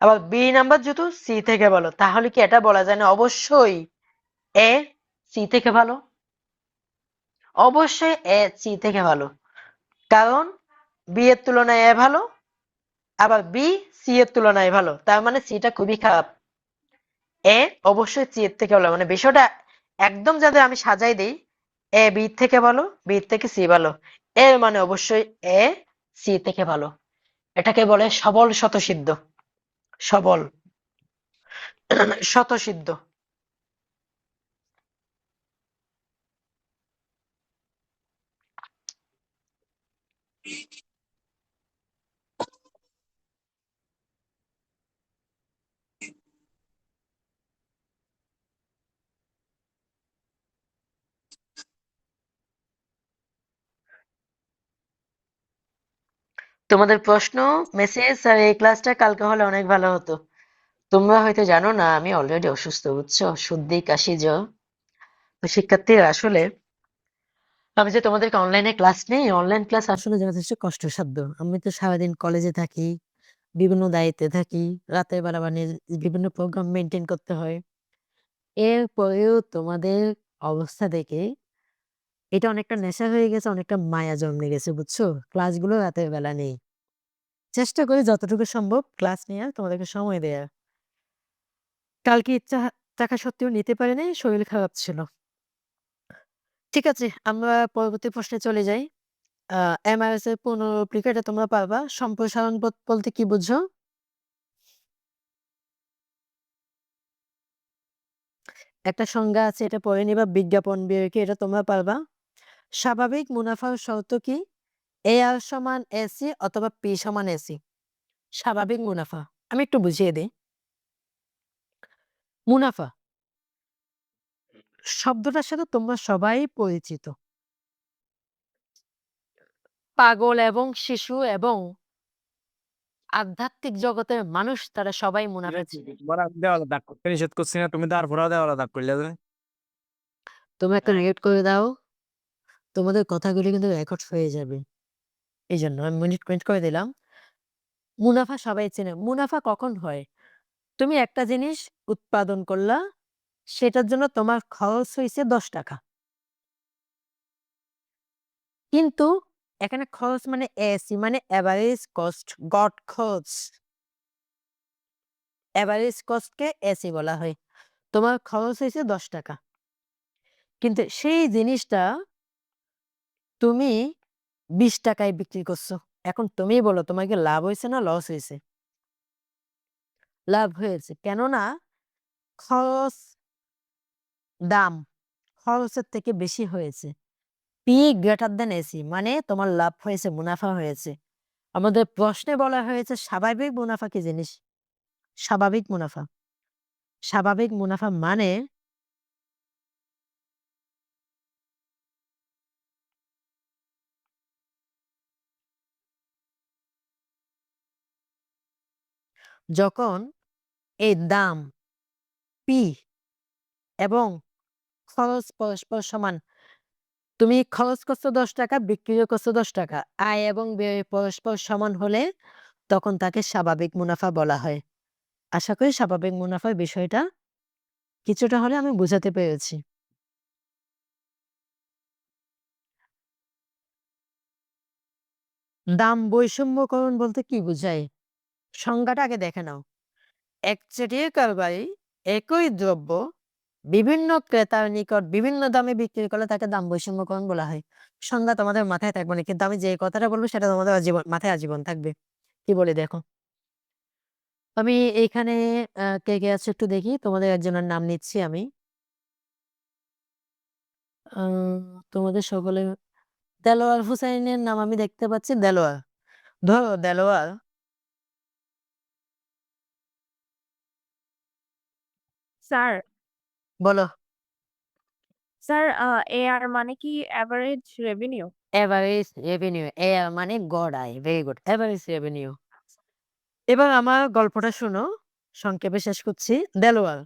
আবার বি নাম্বার জুতো সি থেকে ভালো। তাহলে কি এটা বলা যায় না অবশ্যই এ সি থেকে ভালো? অবশ্যই এ সি থেকে ভালো, কারণ বি এর তুলনায় এ ভালো, আবার বি সি এর তুলনায় ভালো। তার মানে সিটা খুবই খারাপ, এ অবশ্যই সি এর থেকে ভালো। মানে বিষয়টা একদম যাতে আমি সাজাই দিই, এ বি থেকে ভালো, বি থেকে সি ভালো, এর মানে অবশ্যই এ সি থেকে ভালো। এটাকে বলে সবল স্বতঃসিদ্ধ। সবল স্বতঃসিদ্ধ। তোমাদের প্রশ্ন, মেসেজ আর এই ক্লাসটা কালকে হলে অনেক ভালো হতো। তোমরা হয়তো জানো না আমি অলরেডি অসুস্থ, বুঝছো? সর্দি, কাশি, জ্বর। তো শিক্ষার্থীরা আসলে আমি যে তোমাদেরকে অনলাইনে ক্লাস নেই, অনলাইন ক্লাস আসলে যথেষ্ট কষ্টসাধ্য। আমি তো সারাদিন কলেজে থাকি, বিভিন্ন দায়িত্বে থাকি, রাতের বেলা মানে বিভিন্ন প্রোগ্রাম মেনটেন করতে হয়। এরপরেও তোমাদের অবস্থা দেখে এটা অনেকটা নেশা হয়ে গেছে, অনেকটা মায়া জন্মে গেছে, বুঝছো? ক্লাসগুলো রাতের বেলা নেই। চেষ্টা করি যতটুকু সম্ভব ক্লাস নেওয়ার, তোমাদেরকে সময় দেওয়ার। কালকে ইচ্ছা থাকা সত্ত্বেও নিতে পারি নাই, শরীর খারাপ ছিল। ঠিক আছে, আমরা পরবর্তী প্রশ্নে চলে যাই। এমআরএস এর পুনরুক্তি এটা তোমরা পারবা। সম্প্রসারণ বলতে কি বুঝো? একটা সংজ্ঞা আছে, এটা পড়ে নিবা। বিজ্ঞাপন বিরতি, এটা তোমরা পারবা। স্বাভাবিক মুনাফার শর্ত কি? AR সমান AC অথবা P সমান AC। স্বাভাবিক মুনাফা আমি একটু বুঝিয়ে দিই। মুনাফা শব্দটার সাথে তোমরা সবাই পরিচিত। পাগল এবং শিশু এবং আধ্যাত্মিক জগতের মানুষ তারা সবাই মুনাফা চিনে। দেওয়ালে দাগ করতে নিষেধ করছি না, তুমি তারপরেও দেওয়ালে দাগ করলে যে। তোমরা একটা রেকর্ড করে দাও, তোমাদের কথাগুলি কিন্তু রেকর্ড হয়ে যাবে। এই জন্য আমি মিনিট করে দিলাম। মুনাফা সবাই চেনে। মুনাফা কখন হয়? তুমি একটা জিনিস উৎপাদন করলা, সেটার জন্য তোমার খরচ হয়েছে 10 টাকা, কিন্তু এখানে খরচ মানে এসি মানে অ্যাভারেজ কস্ট, গড় খরচ। অ্যাভারেজ কস্টকে এসি বলা হয়। তোমার খরচ হয়েছে 10 টাকা, কিন্তু সেই জিনিসটা তুমি 20 টাকায় বিক্রি করছো। এখন তুমি বলো তোমার কি লাভ হয়েছে না লস হয়েছে? লাভ হয়েছে, কেননা খরচ দাম খরচের থেকে বেশি হয়েছে। পি গ্রেটার দেন এসি মানে তোমার লাভ হয়েছে, মুনাফা হয়েছে। আমাদের প্রশ্নে বলা হয়েছে স্বাভাবিক মুনাফা কি জিনিস? স্বাভাবিক মুনাফা, স্বাভাবিক মুনাফা মানে যখন এই দাম পি এবং খরচ পরস্পর সমান। তুমি খরচ করছো 10 টাকা, বিক্রিও করছো 10 টাকা, আয় এবং ব্যয় পরস্পর সমান হলে তখন তাকে স্বাভাবিক মুনাফা বলা হয়। আশা করি স্বাভাবিক মুনাফার বিষয়টা কিছুটা হলে আমি বুঝাতে পেরেছি। দাম বৈষম্যকরণ বলতে কি বোঝায়? সংজ্ঞাটা আগে দেখে নাও। একচেটিয়া কারবারি একই দ্রব্য বিভিন্ন ক্রেতার নিকট বিভিন্ন দামে বিক্রি করলে তাকে দাম বৈষম্যকরণ বলা হয়। সংজ্ঞা তোমাদের মাথায় থাকবে না, কিন্তু আমি যে কথাটা বলবো সেটা তোমাদের মাথায় আজীবন থাকবে। কি বলে দেখো। আমি এইখানে কে কে আছে একটু দেখি, তোমাদের একজনের নাম নিচ্ছি আমি। তোমাদের সকলে দেলোয়ার হুসাইনের নাম আমি দেখতে পাচ্ছি। দেলোয়ার, ধরো দেলোয়ার। স্যার বলো। স্যার এআর মানে কি অ্যাভারেজ রেভিনিউ? এভারেজ রেভিনিউ, এ মানে গড় আয়। Very good, average revenue. এবার আমার গল্পটা শুনো, সংক্ষেপে শেষ করছি। দেলোয়ার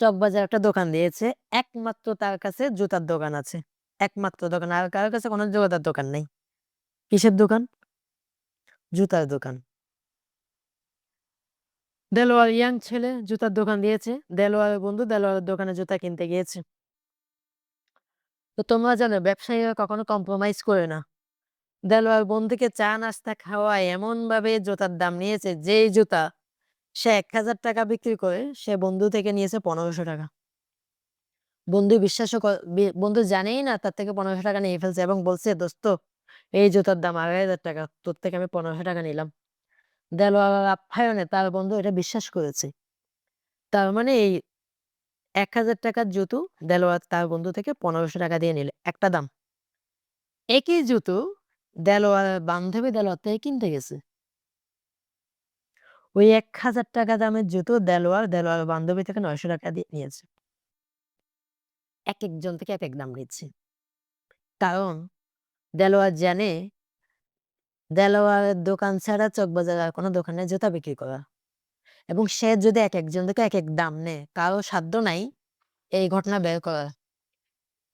চকবাজার একটা দোকান দিয়েছে, একমাত্র তার কাছে জুতার দোকান আছে, একমাত্র দোকান, আর কারোর কাছে কোনো জুতার দোকান নেই। কিসের দোকান? জুতার দোকান। দেলোয়ার ইয়াং ছেলে, জুতার দোকান দিয়েছে। দেলোয়ারের বন্ধু দেলোয়ারের দোকানে জুতা কিনতে গিয়েছে। তো তোমরা জানো ব্যবসায়ীরা কখনো কম্প্রোমাইজ করে না। দেলোয়ার বন্ধুকে চা নাস্তা খাওয়ায় এমন ভাবে জুতার দাম নিয়েছে, যেই জুতা সে 1000 টাকা বিক্রি করে সে বন্ধু থেকে নিয়েছে 1500 টাকা। বন্ধু বিশ্বাসও বন্ধু জানেই না তার থেকে 1500 টাকা নিয়ে ফেলছে এবং বলছে, দোস্ত এই জুতার দাম 2500 টাকা, তোর থেকে আমি 1500 টাকা নিলাম। দেলোয়ার আপ্যায়নে তার বন্ধু এটা বিশ্বাস করেছে। তার মানে এই 1000 টাকার জুতো দেলোয়ার তার বন্ধু থেকে 1500 টাকা দিয়ে নিলে একটা দাম। একই জুতো দেলোয়ারের বান্ধবী দেলোয়ার থেকে কিনতে গেছে। ওই 1000 টাকা দামের জুতো দেলোয়ার বান্ধবী থেকে 900 টাকা দিয়ে নিয়েছে। এক একজন থেকে এক এক দাম নিচ্ছে, কারণ দেলোয়ার জানে দেলোয়ারের দোকান ছাড়া চকবাজারে আর কোনো দোকানে জুতা বিক্রি করা। এবং সে যদি একজন থেকে এক দাম নেয়, কারো সাধ্য নাই এই ঘটনা বের করার।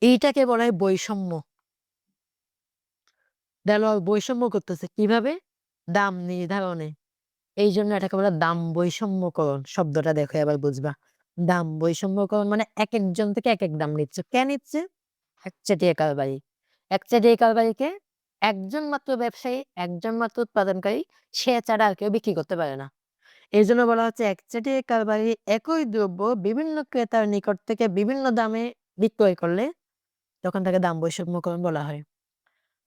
এইটাকে বলা হয় বৈষম্য। দেলোয়ার বৈষম্য করতেছে কিভাবে? দাম নির্ধারণে। এই জন্য এটাকে বলে দাম বৈষম্যকরণ। শব্দটা দেখো এবার বুঝবা। দাম বৈষম্যকরণ মানে একজন থেকে এক দাম নিচ্ছে। কে নিচ্ছে? একচেটিয়া কারবারি। একচেটিয়া কারবারিকে একজন মাত্র ব্যবসায়ী, একজন মাত্র উৎপাদনকারী, সে ছাড়া আর কেউ বিক্রি করতে পারে না। এই জন্য বলা হচ্ছে একচেটিয়া কারবারি একই দ্রব্য বিভিন্ন ক্রেতার নিকট থেকে বিভিন্ন দামে বিক্রয় করলে তখন তাকে দাম বৈষম্যকরণ বলা হয়।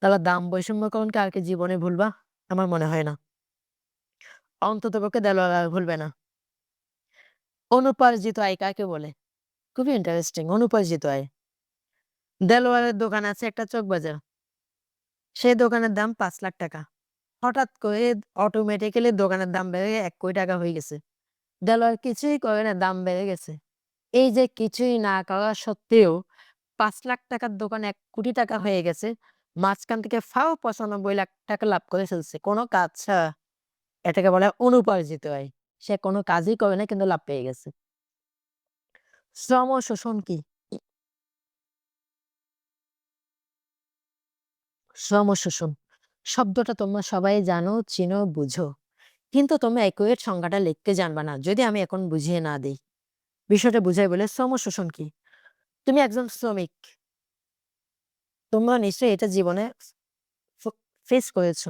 তাহলে দাম বৈষম্যকরণকে আর কি জীবনে ভুলবা? আমার মনে হয় না। অন্ততপক্ষে দেলোয়ার আর ভুলবে না। অনুপার্জিত আয় কাকে বলে? খুবই ইন্টারেস্টিং। অনুপার্জিত আয়। দেলোয়ারের দোকান আছে একটা চকবাজার। সেই দোকানের দাম 5 লাখ টাকা। হঠাৎ করে অটোমেটিক্যালি দোকানের দাম বেড়ে 1 কোটি টাকা হয়ে গেছে। দেলোয়ার কিছুই করে না, দাম বেড়ে গেছে। এই যে কিছুই না করা সত্ত্বেও 5 লাখ টাকার দোকান 1 কোটি টাকা হয়ে গেছে। মাঝখান থেকে ফাও 95 লাখ টাকা লাভ করে ফেলছে কোনো কাজ ছাড়া। এটাকে বলে অনুপার্জিত আয়। সে কোনো কাজই করে না কিন্তু লাভ পেয়ে গেছে। শ্রম শোষণ কি? শ্রম শোষণ শব্দটা তোমরা সবাই জানো, চিনো, বুঝো। কিন্তু তোমরা একুরেট সংজ্ঞাটা লিখতে জানবা না যদি আমি এখন বুঝিয়ে না দিই। বিষয়টা বুঝাই বলে শ্রম শোষণ কি? তুমি একজন শ্রমিক। তোমরা নিশ্চয়ই এটা জীবনে ফেস করেছো।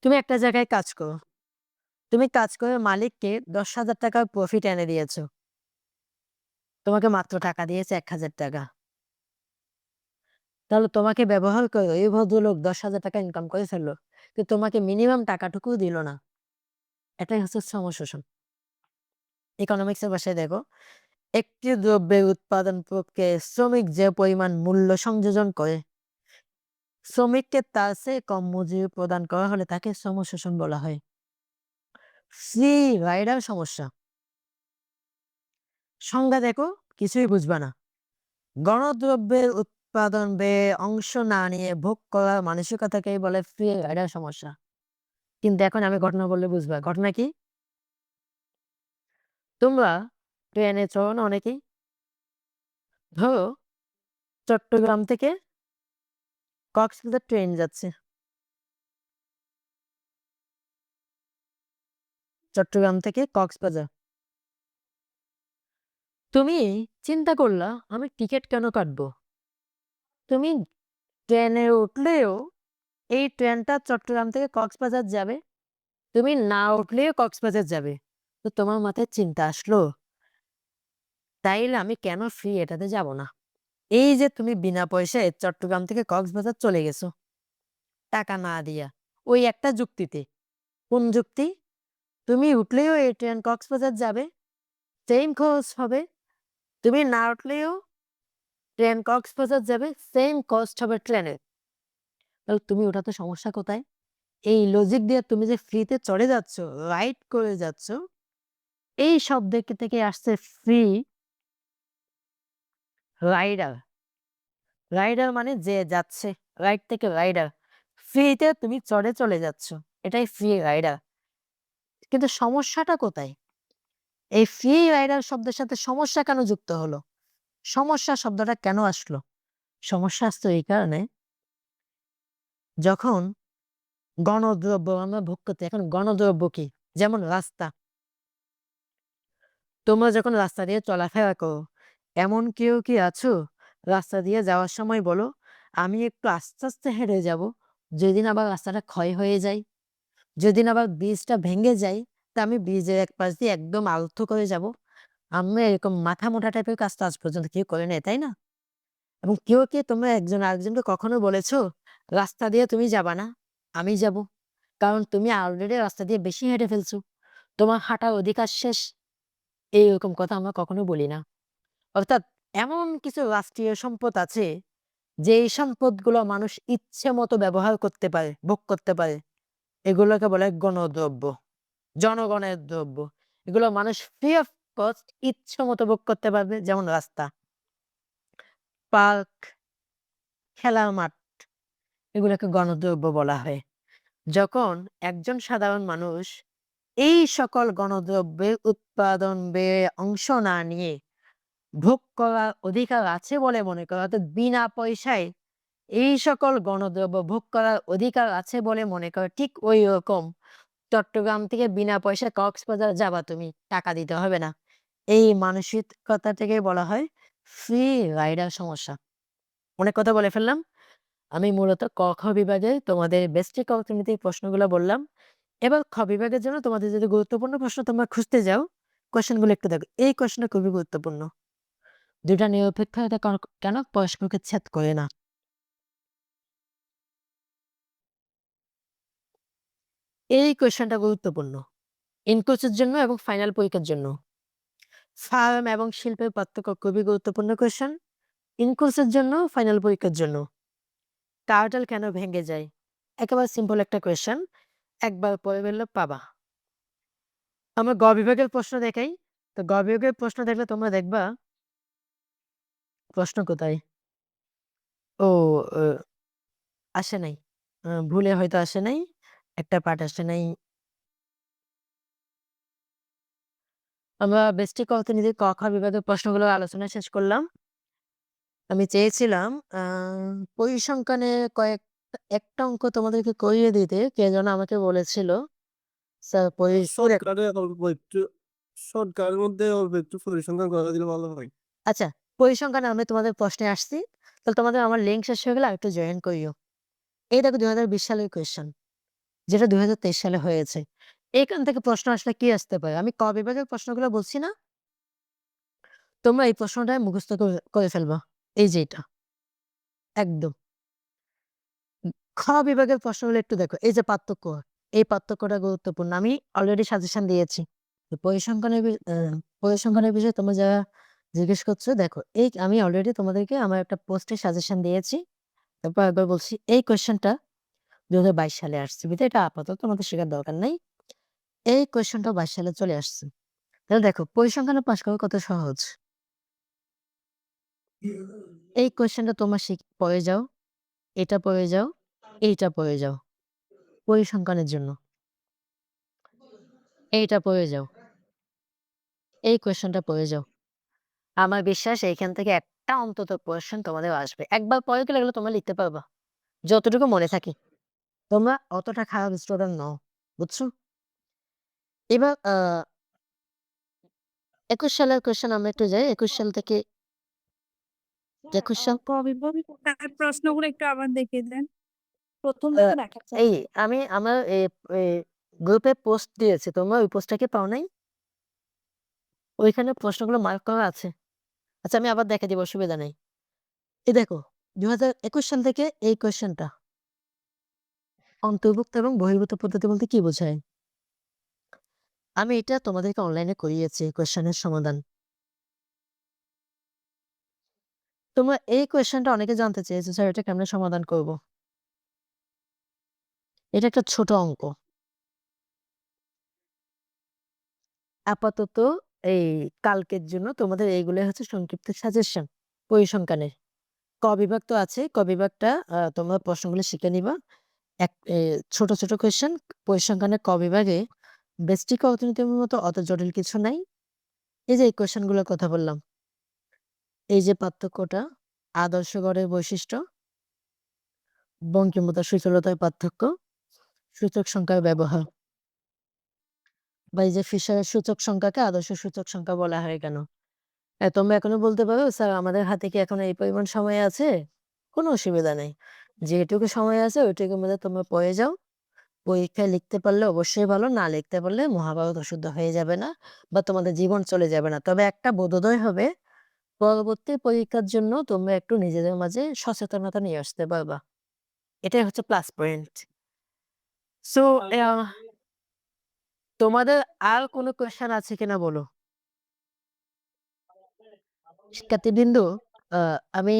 তুমি একটা জায়গায় কাজ করো। তুমি কাজ করে মালিককে 10,000 টাকার প্রফিট এনে দিয়েছো। তোমাকে মাত্র টাকা দিয়েছে 1,000 টাকা। তাহলে তোমাকে ব্যবহার করে এই ভদ্রলোক 10,000 টাকা ইনকাম করে ফেললো, কিন্তু তোমাকে মিনিমাম টাকাটুকুও দিল না। এটাই হচ্ছে শ্রম শোষণ। ইকোনমিক্সের ভাষায় দেখো, একটি দ্রব্যের উৎপাদন প্রক্রিয়ায় শ্রমিক যে পরিমাণ মূল্য সংযোজন করে, শ্রমিককে তার চেয়ে কম মজুরি প্রদান করা হলে তাকে শ্রম শোষণ বলা হয়। ফ্রি রাইডার সমস্যা সংজ্ঞা দেখো, কিছুই বুঝবা না। গণদ্রব্যের উৎপাদন ব্যয়ে অংশ না নিয়ে ভোগ করার মানসিকতাকেই বলে ফ্রি রাইডার সমস্যা। কিন্তু এখন আমি ঘটনা বললে বুঝবা। ঘটনা কি? তোমরা ট্রেনে চড়ো না অনেকেই? ধরো চট্টগ্রাম থেকে কক্সবাজার ট্রেন যাচ্ছে। চট্টগ্রাম থেকে কক্সবাজার। তুমি চিন্তা করলা আমি টিকিট কেন কাটবো? তুমি ট্রেনে উঠলেও এই ট্রেনটা চট্টগ্রাম থেকে কক্সবাজার যাবে, তুমি না উঠলেও কক্সবাজার যাবে। তো তোমার মাথায় চিন্তা আসলো, তাইলে আমি কেন ফ্রি এটাতে যাব না? এই যে তুমি বিনা পয়সায় চট্টগ্রাম থেকে কক্সবাজার চলে গেছো টাকা না দিয়া, ওই একটা যুক্তিতে। কোন যুক্তি? তুমি উঠলেও এই ট্রেন কক্সবাজার যাবে, সেম খরচ হবে। তুমি না উঠলেও ট্রেন কক্সবাজার যাবে, সেম কস্ট হবে ট্রেনের। তাহলে তুমি ওঠাতে সমস্যা কোথায়? এই লজিক দিয়ে তুমি যে ফ্রিতে চড়ে যাচ্ছ, রাইড করে যাচ্ছ, এই শব্দ থেকে আসছে ফ্রি রাইডার। রাইডার মানে যে যাচ্ছে, রাইড থেকে রাইডার। ফ্রিতে তুমি চড়ে চলে যাচ্ছ, এটাই ফ্রি রাইডার। কিন্তু সমস্যাটা কোথায়? এই ফ্রি রাইডার শব্দের সাথে সমস্যা কেন যুক্ত হলো? সমস্যা শব্দটা কেন আসলো? সমস্যা আসতো এই কারণে, যখন গণদ্রব্য আমরা ভোগ করতে, এখন গণদ্রব্য কি? যেমন রাস্তা। তোমরা যখন রাস্তা দিয়ে চলাফেরা করো, এমন কেউ কি আছো রাস্তা দিয়ে যাওয়ার সময় বলো আমি একটু আস্তে আস্তে হেঁটে যাব, যেদিন আবার রাস্তাটা ক্ষয় হয়ে যায়, যেদিন আবার ব্রিজটা ভেঙে যায়, তা আমি ব্রিজের এক পাশ দিয়ে একদম আলতো করে যাব? আমরা এরকম মাথা মোটা টাইপের কাজ তো আজ পর্যন্ত কেউ করে নেই, তাই না? এবং কেউ কি তোমরা একজন আরেকজনকে কখনো বলেছো রাস্তা দিয়ে তুমি যাবা না, আমি যাব? কারণ তুমি অলরেডি রাস্তা দিয়ে বেশি হেঁটে ফেলছো, তোমার হাঁটার অধিকার শেষ। এইরকম কথা আমরা কখনো বলি না। অর্থাৎ এমন কিছু রাষ্ট্রীয় সম্পদ আছে যে এই সম্পদগুলো মানুষ ইচ্ছে মতো ব্যবহার করতে পারে, ভোগ করতে পারে। এগুলোকে বলে গণদ্রব্য, জনগণের দ্রব্য। এগুলো মানুষ ফ্রি অফ কস্ট ইচ্ছে মতো ভোগ করতে পারবে। যেমন রাস্তা, পার্ক, খেলার মাঠ, এগুলোকে গণদ্রব্য বলা হয়। যখন একজন সাধারণ মানুষ এই সকল গণদ্রব্যের উৎপাদন ব্যয়ে অংশ না নিয়ে ভোগ করার অধিকার আছে বলে মনে করে, অর্থাৎ বিনা পয়সায় এই সকল গণদ্রব্য ভোগ করার অধিকার আছে বলে মনে করে, ঠিক ওই রকম চট্টগ্রাম থেকে বিনা পয়সায় কক্সবাজার যাবা, তুমি টাকা দিতে হবে না। এই মানসিকতা থেকে বলা হয় ফ্রি রাইডার সমস্যা। অনেক কথা বলে ফেললাম। আমি মূলত ক খ বিভাগে তোমাদের বেসিক অর্থনীতির প্রশ্নগুলো বললাম। এবার খ বিভাগের জন্য তোমাদের যদি গুরুত্বপূর্ণ প্রশ্ন তোমরা খুঁজতে যাও, কোয়েশ্চেনগুলো একটু দেখো। এই কোয়েশ্চেনটা খুবই গুরুত্বপূর্ণ। দুইটা নিরপেক্ষতা কেন পরস্পরকে ছেদ করে না? এই কোয়েশ্চেনটা গুরুত্বপূর্ণ ইনকোর্সের জন্য এবং ফাইনাল পরীক্ষার জন্য। ফার্ম এবং শিল্পের পার্থক্য খুবই গুরুত্বপূর্ণ কোয়েশ্চেন ইনকোর্সের জন্য, ফাইনাল পরীক্ষার জন্য। টার্টল কেন ভেঙে যায়? একেবারে সিম্পল একটা কোয়েশ্চেন, একবার পড়ে ফেললে পাবা। আমরা গ বিভাগের প্রশ্ন দেখাই। তো গ বিভাগের প্রশ্ন দেখলে তোমরা দেখবা প্রশ্ন কোথায়? ও আসে নাই, ভুলে হয়তো আসে নাই, একটা পার্ট আসে নাই। আমরা বেস্টিক অর্থনীতির ক খ বিভাগের প্রশ্নগুলো আলোচনা শেষ করলাম। আমি চেয়েছিলাম পরিসংখ্যানে একটা অঙ্ক তোমাদেরকে করিয়ে দিতে, কে যেন আমাকে বলেছিল স্যার শর্টকাটের মধ্যে অল্প একটু পরিসংখ্যান করে দিলে ভালো হয়। আচ্ছা, পরিসংখ্যানে আমি তোমাদের প্রশ্নে আসছি, তাহলে তোমাদের আমার লিঙ্ক শেষ হয়ে গেলে আরেকটু জয়েন করিও। এই দেখো 2020 সালের কোয়েশ্চেন, যেটা 2023 সালে হয়েছে। এখান থেকে প্রশ্ন আসলে কি আসতে পারে? আমি ক বিভাগের প্রশ্নগুলো বলছি না, তোমরা এই প্রশ্নটা মুখস্থ করে ফেলবা। এই যে এটা একদম। খ বিভাগের প্রশ্নগুলো একটু দেখো, এই যে পার্থক্য, এই পার্থক্যটা গুরুত্বপূর্ণ। আমি অলরেডি সাজেশন দিয়েছি। তো পরিসংখ্যানের বিষয়ে তোমরা যারা জিজ্ঞেস করছো, দেখো এই আমি অলরেডি তোমাদেরকে আমার একটা পোস্টে সাজেশন দিয়েছি। তারপর একবার বলছি, এই কোয়েশ্চেনটা 2022 সালে আসছে, বিধায় এটা আপাতত তোমাদের শেখার দরকার নাই। এই কোয়েশ্চেনটা 22 সালে চলে আসছে। তাহলে দেখো পরিসংখ্যানে পাশ করা কত সহজ। এই কোয়েশ্চেনটা তোমরা পড়ে যাও, এটা পড়ে যাও, এইটা পড়ে যাও পরিসংখ্যানের জন্য, এইটা পড়ে যাও, এই কোয়েশ্চেনটা পড়ে যাও। আমার বিশ্বাস এইখান থেকে একটা অন্তত কোয়েশ্চেন তোমাদের আসবে। একবার পড়ে গেলে এগুলো তোমরা লিখতে পারবা, যতটুকু মনে থাকে। তোমরা অতটা খারাপ স্টুডেন্ট নও, বুঝছো? এবার 21 সালের কোয়েশ্চেন আমরা একটু যাই। 21 সাল থেকে 21 সাল তার প্রশ্নগুলো একটু আবার দেখিয়ে দেন। প্রথম আহ, এই আমি আমার গ্রুপে পোস্ট দিয়েছি, তোমরা ওই পোস্টটাকে পাও নাই? ওইখানে প্রশ্নগুলো মার্ক করা আছে। আচ্ছা, আমি আবার দেখে দিব, অসুবিধা নেই। এই দেখো 2021 সাল থেকে এই কোয়েশ্চেনটা, অন্তর্ভুক্ত এবং বহির্ভূত পদ্ধতি বলতে কি বোঝায়? আমি এটা তোমাদেরকে অনলাইনে করিয়েছি কোয়েশ্চেনের সমাধান। তোমরা এই কোয়েশ্চেনটা অনেকে জানতে চেয়েছো, স্যার এটা কেমনে সমাধান করব? এটা একটা ছোট অঙ্ক। আপাতত এই কালকের জন্য তোমাদের এইগুলো হচ্ছে সংক্ষিপ্ত সাজেশন পরিসংখ্যানের। ক বিভাগ তো আছে, ক বিভাগটা তোমরা প্রশ্নগুলো শিখে নিবা। ছোট ছোট কোয়েশ্চেন পরিসংখ্যানের ক বিভাগে। বেস্টিক অর্থনীতির মতো অত জটিল কিছু নাই। এই যে এই কোয়েশ্চেনগুলোর কথা বললাম, এই যে পার্থক্যটা, আদর্শ গড়ের বৈশিষ্ট্য, বঙ্কিমতার সুচলতার পার্থক্য, সূচক সংখ্যার ব্যবহার, বা এই যে ফিশারের সূচক সংখ্যাকে আদর্শ সূচক সংখ্যা বলা হয় কেন? তোমরা এখনো বলতে পারো, স্যার আমাদের হাতে কি এখন এই পরিমাণ সময় আছে? কোনো অসুবিধা নেই, যেটুকু সময় আছে ওইটুকুর মধ্যে তোমরা পড়ে যাও। পরীক্ষায় লিখতে পারলে অবশ্যই ভালো, না লিখতে পারলে মহাভারত অশুদ্ধ হয়ে যাবে না, বা তোমাদের জীবন চলে যাবে না। তবে একটা বোধোদয় হবে, পরবর্তী পরীক্ষার জন্য তোমরা একটু নিজেদের মাঝে সচেতনতা নিয়ে আসতে পারবা। এটাই হচ্ছে প্লাস পয়েন্ট। সো তোমাদের আর কোনো কোয়েশ্চেন আছে কিনা বলো। শিক্ষার্থীবৃন্দ, আমি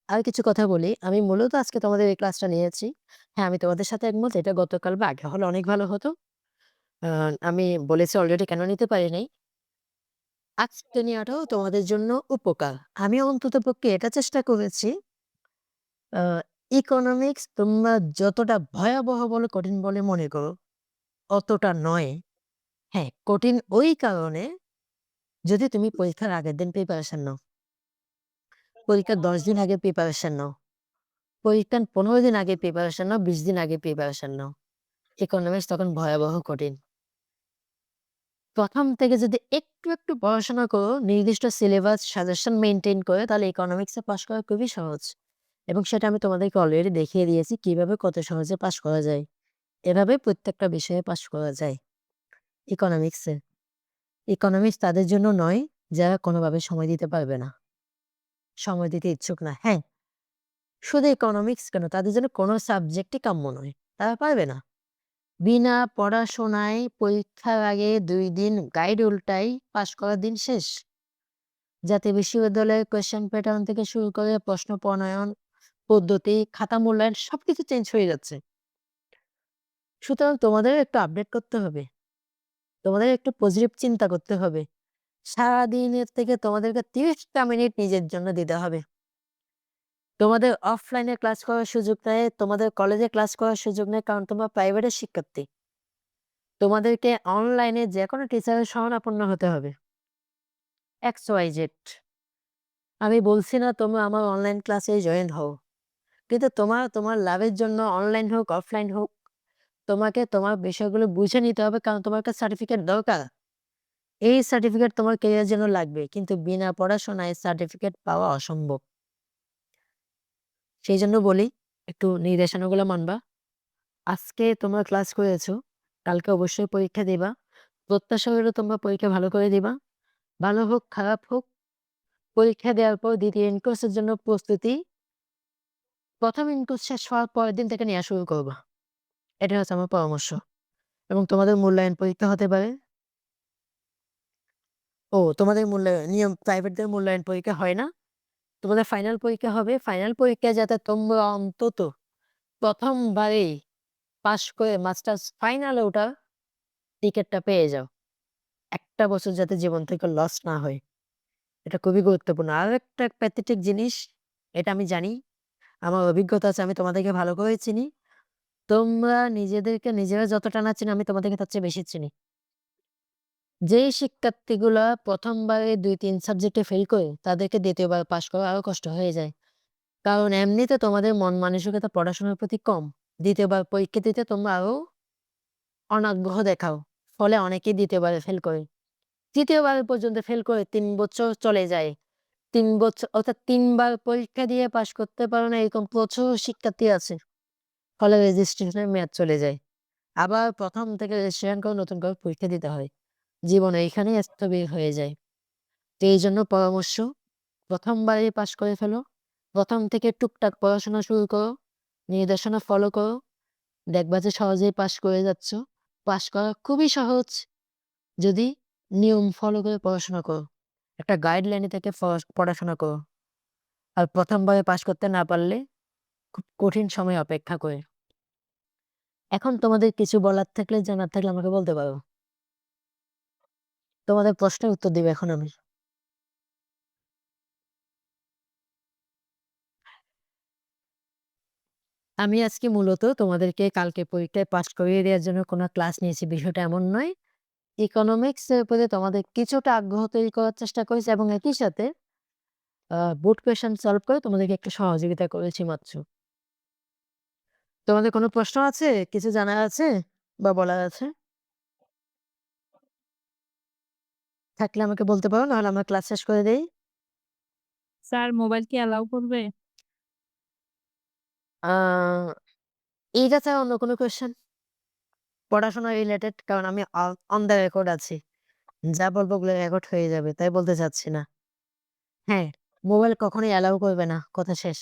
আর কিছু কথা বলি। আমি মূলত আজকে তোমাদের এই ক্লাসটা নিয়েছি। হ্যাঁ, আমি তোমাদের সাথে একমত, এটা গতকাল বা আগে হলে অনেক ভালো হতো। আমি বলেছি অলরেডি কেন নিতে পারি নাই। আজকে নেওয়াটাও তোমাদের জন্য উপকার। আমি অন্তত পক্ষে এটা চেষ্টা করেছি ইকোনমিক্স তোমরা যতটা ভয়াবহ বলে কঠিন বলে মনে করো অতটা নয়। হ্যাঁ, কঠিন ওই কারণে যদি তুমি পরীক্ষার আগের দিন প্রিপারেশন নাও, পরীক্ষার 10 দিন আগে প্রিপারেশন নাও, পরীক্ষার 15 দিন আগে প্রিপারেশন নাও, 20 দিন আগে প্রিপারেশন নাও, ইকোনমিক্স তখন ভয়াবহ কঠিন। প্রথম থেকে যদি একটু একটু পড়াশোনা করো, নির্দিষ্ট সিলেবাস সাজেশন মেনটেন করে, তাহলে ইকোনমিক্সে পাস করা খুবই সহজ। এবং সেটা আমি তোমাদেরকে অলরেডি দেখিয়ে দিয়েছি কিভাবে কত সহজে পাস করা যায়। এভাবে প্রত্যেকটা বিষয়ে পাস করা যায় ইকোনমিক্সে। ইকোনমিক্স তাদের জন্য নয় যারা কোনোভাবে সময় দিতে পারবে না, সময় দিতে ইচ্ছুক না। হ্যাঁ, শুধু ইকোনমিক্স কেন, তাদের জন্য কোনো সাবজেক্টই কাম্য নয়, তারা পারবে না। বিনা পড়াশোনায় পরীক্ষার আগে 2 দিন গাইড উল্টাই, পাস করার দিন শেষ। জাতীয় বিশ্ববিদ্যালয়ের কোয়েশ্চেন প্যাটার্ন থেকে শুরু করে প্রশ্ন প্রণয়ন পদ্ধতি, খাতা মূল্যায়ন সবকিছু চেঞ্জ হয়ে যাচ্ছে। সুতরাং তোমাদের একটু আপডেট করতে হবে, তোমাদের একটু পজিটিভ চিন্তা করতে হবে। সারাদিনের থেকে তোমাদেরকে 30টা মিনিট নিজের জন্য দিতে হবে। তোমাদের অফলাইনে ক্লাস করার সুযোগ নেই, তোমাদের কলেজে ক্লাস করার সুযোগ নেই, কারণ তোমরা প্রাইভেটের শিক্ষার্থী। তোমাদেরকে অনলাইনে যে কোনো টিচারের শরণাপন্ন হতে হবে। XYZ। আমি বলছি না তোমরা আমার অনলাইন ক্লাসে জয়েন হও, কিন্তু তোমার লাভের জন্য অনলাইন হোক অফলাইন হোক তোমাকে তোমার বিষয়গুলো বুঝে নিতে হবে, কারণ তোমার কাছে সার্টিফিকেট দরকার। এই সার্টিফিকেট তোমার ক্যারিয়ার জন্য লাগবে, কিন্তু বিনা পড়াশোনায় সার্টিফিকেট পাওয়া অসম্ভব। সেই জন্য বলি একটু নির্দেশনাগুলো মানবা। আজকে তোমরা ক্লাস করেছো, কালকে অবশ্যই পরীক্ষা দিবা। প্রত্যাশা হলো তোমরা পরীক্ষা ভালো করে দিবা। ভালো হোক খারাপ হোক, পরীক্ষা দেওয়ার পর দ্বিতীয় ইনকোর্সের জন্য প্রস্তুতি প্রথম ইনকোর্স শেষ হওয়ার পরের দিন থেকে নেওয়া শুরু করবা। এটা হচ্ছে আমার পরামর্শ। এবং তোমাদের মূল্যায়ন পরীক্ষা হতে পারে। তোমাদের নিয়ম প্রাইভেটদের মূল্যায়ন পরীক্ষা হয় না, তোমাদের ফাইনাল পরীক্ষা হবে। ফাইনাল পরীক্ষায় যাতে তোমরা অন্তত প্রথমবারেই পাশ করে মাস্টার্স ফাইনালে ওঠার টিকিটটা পেয়ে যাও। একটা বছর যাতে জীবন থেকে লস না হয়, এটা খুবই গুরুত্বপূর্ণ। আর একটা প্যাথেটিক জিনিস, এটা আমি জানি, আমার অভিজ্ঞতা আছে, আমি তোমাদেরকে ভালো করে চিনি। তোমরা নিজেদেরকে নিজেরা যতটা না চিনি, আমি তোমাদেরকে তার চেয়ে বেশি চিনি। যেই শিক্ষার্থীগুলা প্রথমবারে 2-3 সাবজেক্টে ফেল করে, তাদেরকে দ্বিতীয়বার পাশ করা আরো কষ্ট হয়ে যায়। কারণ এমনিতে তোমাদের মন মানসিকতা পড়াশোনার প্রতি কম। দ্বিতীয়বার পরীক্ষা দিতে তোমরা আরো অনাগ্রহ দেখাও। ফলে অনেকেই দ্বিতীয়বারে ফেল করে। তৃতীয়বার পর্যন্ত ফেল করে 3 বছর চলে যায়। 3 বছর অর্থাৎ 3 বার পরীক্ষা দিয়ে পাশ করতে পারো না, এরকম প্রচুর শিক্ষার্থী আছে। ফলে রেজিস্ট্রেশনের মেয়াদ চলে যায়। আবার প্রথম থেকে রেজিস্ট্রেশন করে নতুন করে পরীক্ষা দিতে হয়। জীবন এইখানেই স্থবির হয়ে যায়। তো এই জন্য পরামর্শ, প্রথমবারেই পাশ করে ফেলো। প্রথম থেকে টুকটাক পড়াশোনা শুরু করো, নির্দেশনা ফলো করো, দেখবা যে সহজেই পাশ করে যাচ্ছ। পাশ করা খুবই সহজ যদি নিয়ম ফলো করে পড়াশোনা করো, একটা গাইডলাইনে থেকে পড়াশোনা করো। আর প্রথমবারে পাশ করতে না পারলে খুব কঠিন সময় অপেক্ষা করে। এখন তোমাদের কিছু বলার থাকলে, জানার থাকলে আমাকে বলতে পারো। তোমাদের প্রশ্নের উত্তর দিবে এখন আমি। আমি আজকে মূলত তোমাদেরকে কালকে পরীক্ষায় পাস করিয়ে দেওয়ার জন্য কোনো ক্লাস নিয়েছি, বিষয়টা এমন নয়। ইকোনমিক্স এর উপরে তোমাদের কিছুটা আগ্রহ তৈরি করার চেষ্টা করেছি এবং একই সাথে বোর্ড কোয়েশ্চেন সলভ করে তোমাদেরকে একটু সহযোগিতা করেছি মাত্র। তোমাদের কোনো প্রশ্ন আছে, কিছু জানার আছে বা বলার আছে? থাকলে আমাকে বলতে পারো, নাহলে আমরা ক্লাস শেষ করে দেই। স্যার মোবাইল কি অ্যালাউ করবে? এইটা ছাড়া অন্য কোনো কোয়েশ্চেন পড়াশোনা রিলেটেড? কারণ আমি অন দ্য রেকর্ড আছি, যা বলবো ওগুলো রেকর্ড হয়ে যাবে, তাই বলতে চাচ্ছি না। হ্যাঁ, মোবাইল কখনোই অ্যালাউ করবে না, কথা শেষ।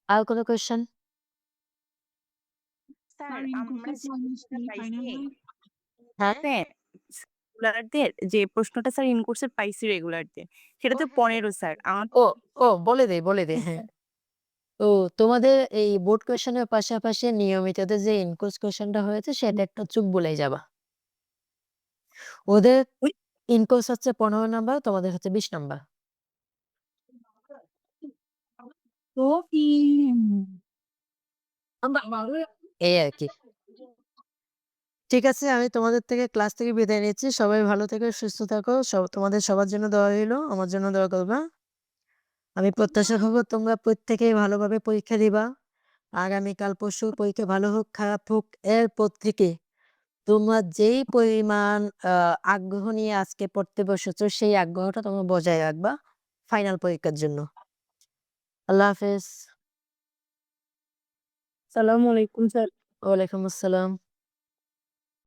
আর কোনো কোয়েশ্চেন? স্যার আমরা যে প্রশ্নটা পাইছি হ্যাঁ, স্যার রেগুলারদের যে প্রশ্নটা স্যার ইনকোর্সের পাইছি রেগুলারদের সেটা তো 15 স্যার আমার ও বলে দে হ্যাঁ। তোমাদের এই বোর্ড কোয়েশ্চেনের পাশাপাশি নিয়মিতদের যে ইনকোর্স কোয়েশ্চেনটা হয়েছে সেটা একটা চুপ বলেই যাবা। ওদের ইনকোর্স হচ্ছে 15 নাম্বার, তোমাদের হচ্ছে 20 নাম্বার। এই আর কি। ঠিক আছে, আমি তোমাদের থেকে ক্লাস থেকে বিদায় নিচ্ছি। সবাই ভালো থেকো, সুস্থ থাকো। তোমাদের সবার জন্য দোয়া রইলো, আমার জন্য দোয়া করবা। আমি প্রত্যাশা করবো তোমরা প্রত্যেকেই ভালোভাবে পরীক্ষা দিবা। আগামীকাল পরশু পরীক্ষা ভালো হোক খারাপ হোক, এরপর থেকে তোমরা যেই পরিমাণ আগ্রহ নিয়ে আজকে পড়তে বসেছো সেই আগ্রহটা তোমরা বজায় রাখবা ফাইনাল পরীক্ষার জন্য। আল্লাহ হাফেজ। সালামু আলাইকুম স্যার। ওয়ালাইকুম আসসালাম।